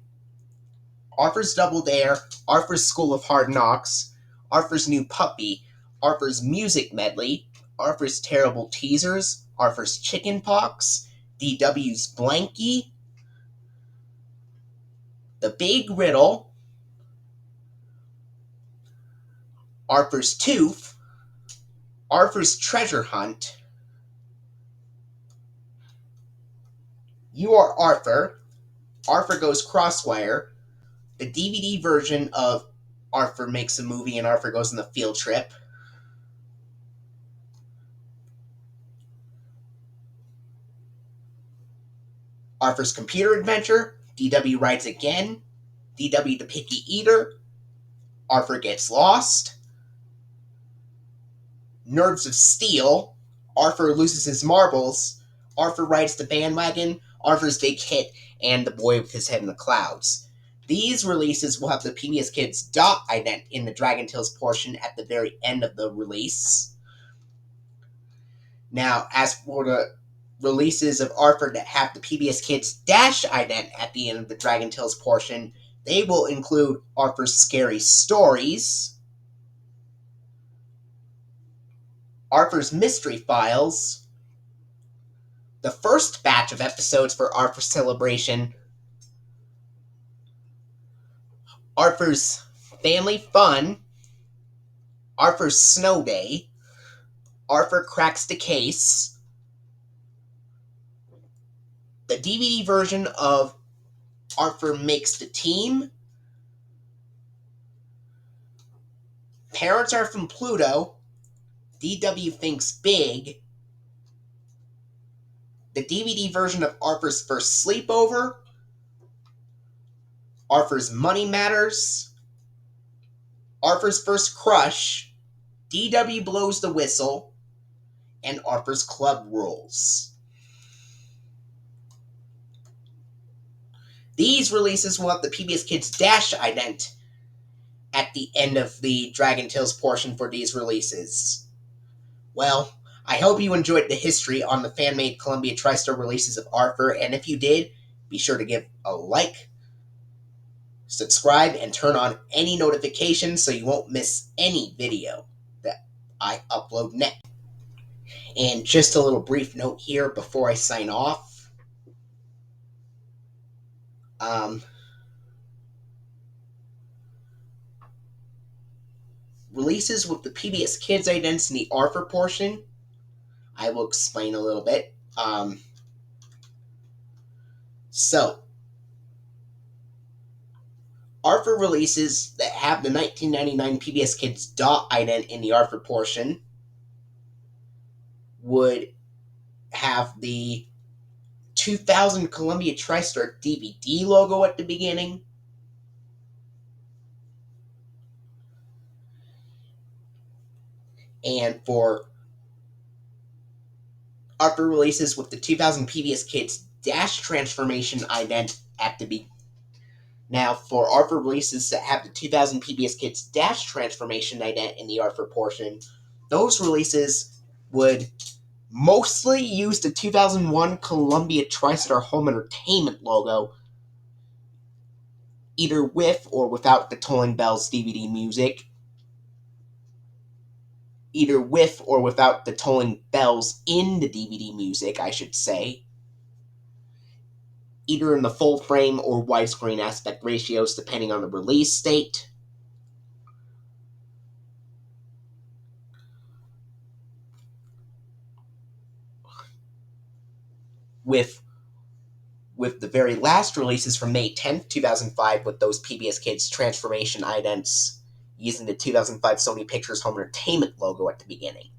Arthur's Double Dare, Arthur's School of Hard Knocks, Arthur's New Puppy, Arthur's Music Medley, Arthur's Terrible Teasers, Arthur's Chicken Pox, DW's Blanky, The Big Riddle, Arthur's Tooth, Arthur's Treasure Hunt, You Are Arthur, Arthur Goes Crosswire, the DVD version of Arthur Makes a Movie and Arthur Goes on the Field Trip, Arthur's Computer Adventure, DW Rides Again, DW The Picky Eater, Arthur Gets Lost, Nerves of Steel, Arthur Loses His Marbles, Arthur Rides the Bandwagon, Arthur's Big Hit, and The Boy with His Head in the Clouds. These releases will have the PBS Kids dot ident in the Dragon Tales portion at the very end of the release. Now, as for the releases of Arthur that have the PBS Kids dash ident at the end of the Dragon Tales portion, they will include Arthur's Scary Stories, Arthur's Mystery Files, the first batch of episodes for Arthur's Celebration, Arthur's Family Fun, Arthur's Snow Day, Arthur Cracks the Case, the DVD version of Arthur Makes the Team, Parents Are from Pluto, DW Thinks Big, the DVD version of Arthur's First Sleepover, Arthur's Money Matters, Arthur's First Crush, DW Blows the Whistle, and Arthur's Club Rules. These releases will have the PBS Kids dash ident at the end of the Dragon Tales portion for these releases. Well, I hope you enjoyed the history on the fan-made Columbia TriStar releases of Arthur, and if you did, be sure to give a like, subscribe, and turn on any notifications so you won't miss any video that I upload next. And just a little brief note here before I sign off. Releases with the PBS Kids idents in the Arthur portion, I will explain a little bit. So, Arthur releases that have the 1999 PBS Kids dot ident in the Arthur portion would have the 2000 Columbia TriStar DVD logo at the beginning. And for Arthur releases with the 2000 PBS Kids dash transformation ident at the beginning. Now, for Arthur releases that have the 2000 PBS Kids dash transformation ident in the Arthur portion, those releases would mostly use the 2001 Columbia TriStar Home Entertainment logo, either with or without the Tolling Bells DVD music, either with or without the Tolling Bells in the DVD music, I should say, either in the full frame or widescreen aspect ratios depending on the release date, with the very last releases from May 10th, 2005, with those PBS Kids transformation idents using the 2005 Sony Pictures Home Entertainment logo at the beginning.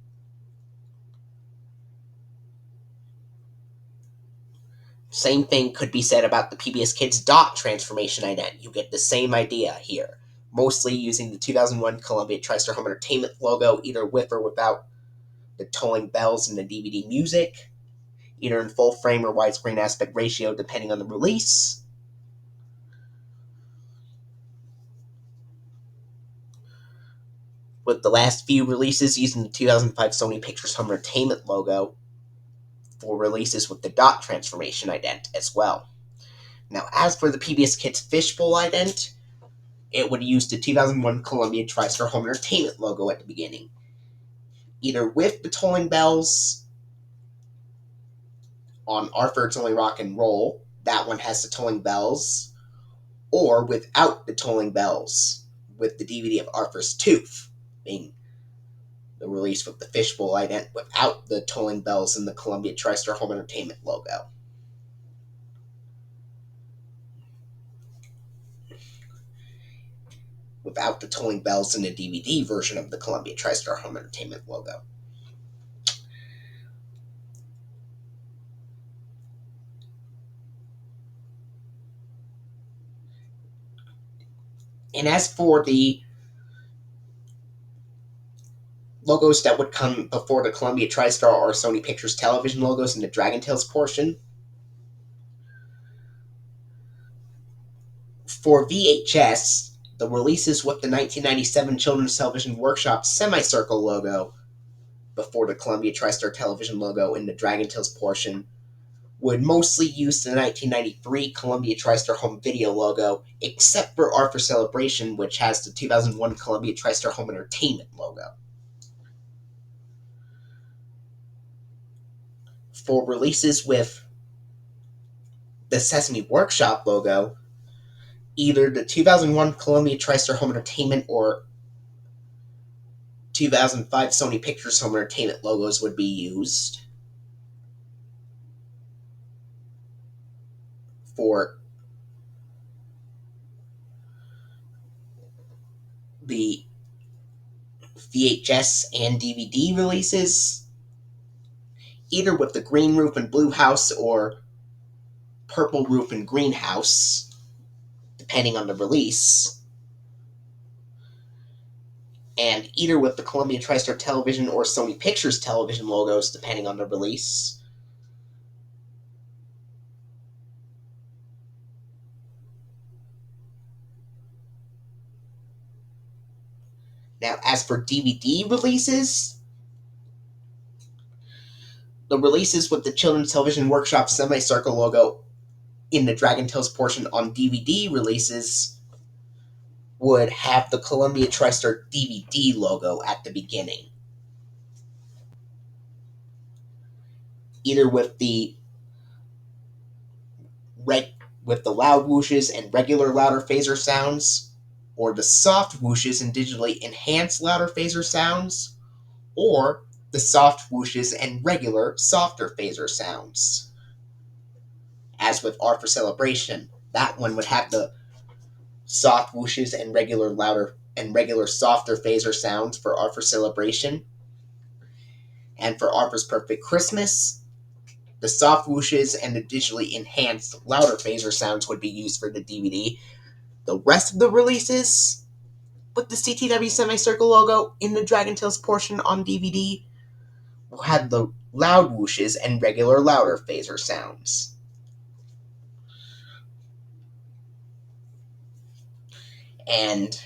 Same thing could be said about the PBS Kids dot transformation ident. You get the same idea here, mostly using the 2001 Columbia TriStar Home Entertainment logo, either with or without the tolling bells and the DVD music, either in full frame or widescreen aspect ratio, depending on the release. With the last few releases using the 2005 Sony Pictures Home Entertainment logo for releases with the dot transformation ident as well. Now, as for the PBS Kids fishbowl ident, it would use the 2001 Columbia TriStar Home Entertainment logo at the beginning, either with the tolling bells on Arthur It's Only Rock and Roll, that one has the tolling bells, or without the tolling bells, with the DVD of Arthur's Tooth being the release with the fishbowl ident without the tolling bells and the Columbia TriStar Home Entertainment logo. Without the tolling bells in the DVD version of the Columbia TriStar Home Entertainment logo. And as for the logos that would come before the Columbia TriStar or Sony Pictures Television logos in the Dragon Tales portion, for VHS, the releases with the 1997 Children's Television Workshop semicircle logo before the Columbia TriStar Television logo in the Dragon Tales portion would mostly use the 1993 Columbia TriStar Home Video logo, except for Arthur Celebration, which has the 2001 Columbia TriStar Home Entertainment logo. For releases with the Sesame Workshop logo, either the 2001 Columbia TriStar Home Entertainment or 2005 Sony Pictures Home Entertainment logos would be used. For the VHS and DVD releases, either with the green roof and blue house or purple roof and green house, depending on the release, and either with the Columbia TriStar Television or Sony Pictures Television logos, depending on the release. Now, as for DVD releases, the releases with the Children's Television Workshop semicircle logo in the Dragon Tales portion on DVD releases would have the Columbia TriStar DVD logo at the beginning, either with the loud whooshes and regular louder phaser sounds, or the soft whooshes and digitally enhanced louder phaser sounds, or the soft whooshes and regular softer phaser sounds. As with Arthur Celebration, that one would have the soft whooshes and regular louder and regular softer phaser sounds for Arthur Celebration. And for Arthur's Perfect Christmas, the soft whooshes and the digitally enhanced louder phaser sounds would be used for the DVD. The rest of the releases with the CTW semicircle logo in the Dragon Tales portion on DVD had the loud whooshes and regular louder phaser sounds. And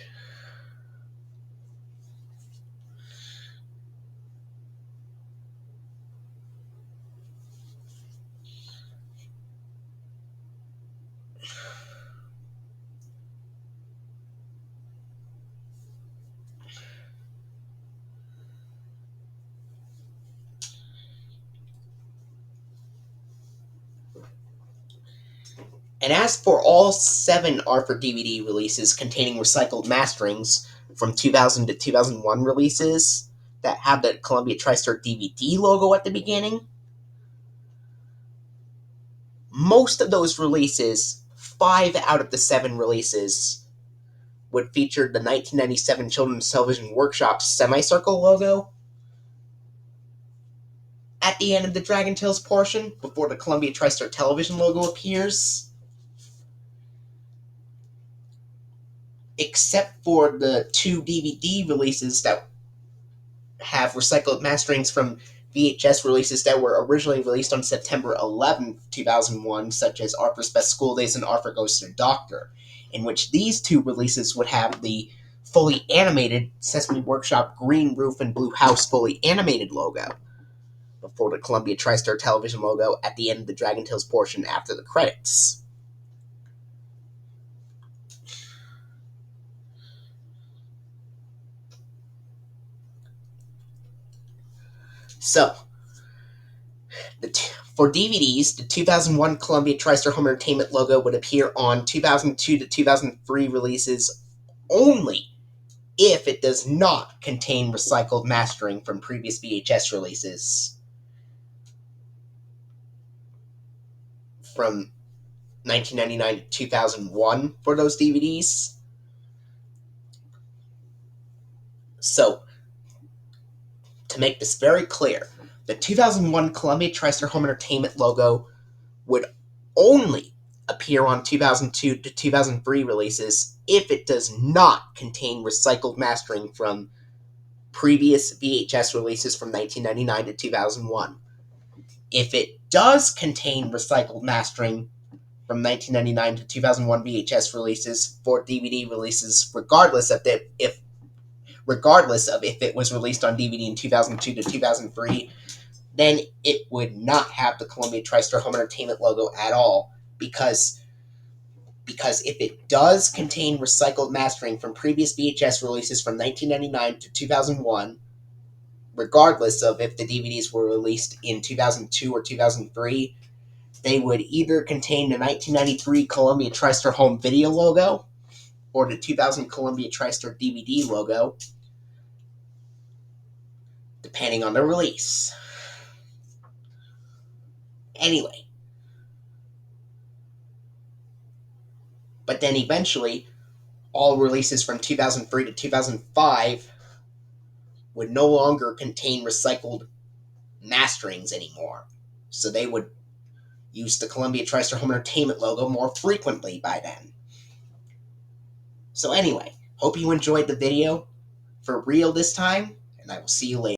as for all 7 Arthur DVD releases containing recycled masterings from 2000 to 2001 releases that have the Columbia TriStar DVD logo at the beginning, most of those releases, 5 out of the 7 releases, would feature the 1997 Children's Television Workshop semicircle logo at the end of the Dragon Tales portion, before the Columbia TriStar Television logo appears. Except for the 2 DVD releases that have recycled masterings from VHS releases that were originally released on September 11, 2001, such as Arthur's Best School Days and Arthur Goes to the Doctor, in which these 2 releases would have the fully animated Sesame Workshop green roof and blue house fully animated logo, before the Columbia TriStar Television logo at the end of the Dragon Tales portion after the credits. So, for DVDs, the 2001 Columbia TriStar Home Entertainment logo would appear on 2002 to 2003 releases only if it does not contain recycled mastering from previous VHS releases from 1999 to 2001 for those DVDs. So, to make this very clear, the 2001 Columbia TriStar Home Entertainment logo would only appear on 2002 to 2003 releases if it does not contain recycled mastering from previous VHS releases from 1999 to 2001. If it does contain recycled mastering from 1999 to 2001 VHS releases for DVD releases, regardless of if it was released on DVD in 2002 to 2003, then it would not have the Columbia TriStar Home Entertainment logo at all, because if it does contain recycled mastering from previous VHS releases from 1999 to 2001, regardless of if the DVDs were released in 2002 or 2003, they would either contain the 1993 Columbia TriStar Home Video logo or the 2000 Columbia TriStar DVD logo, depending on the release. Anyway, but then eventually, all releases from 2003 to 2005 would no longer contain recycled masterings anymore. So they would use the Columbia TriStar Home Entertainment logo more frequently by then. So anyway, hope you enjoyed the video for real this time, and I will see you later.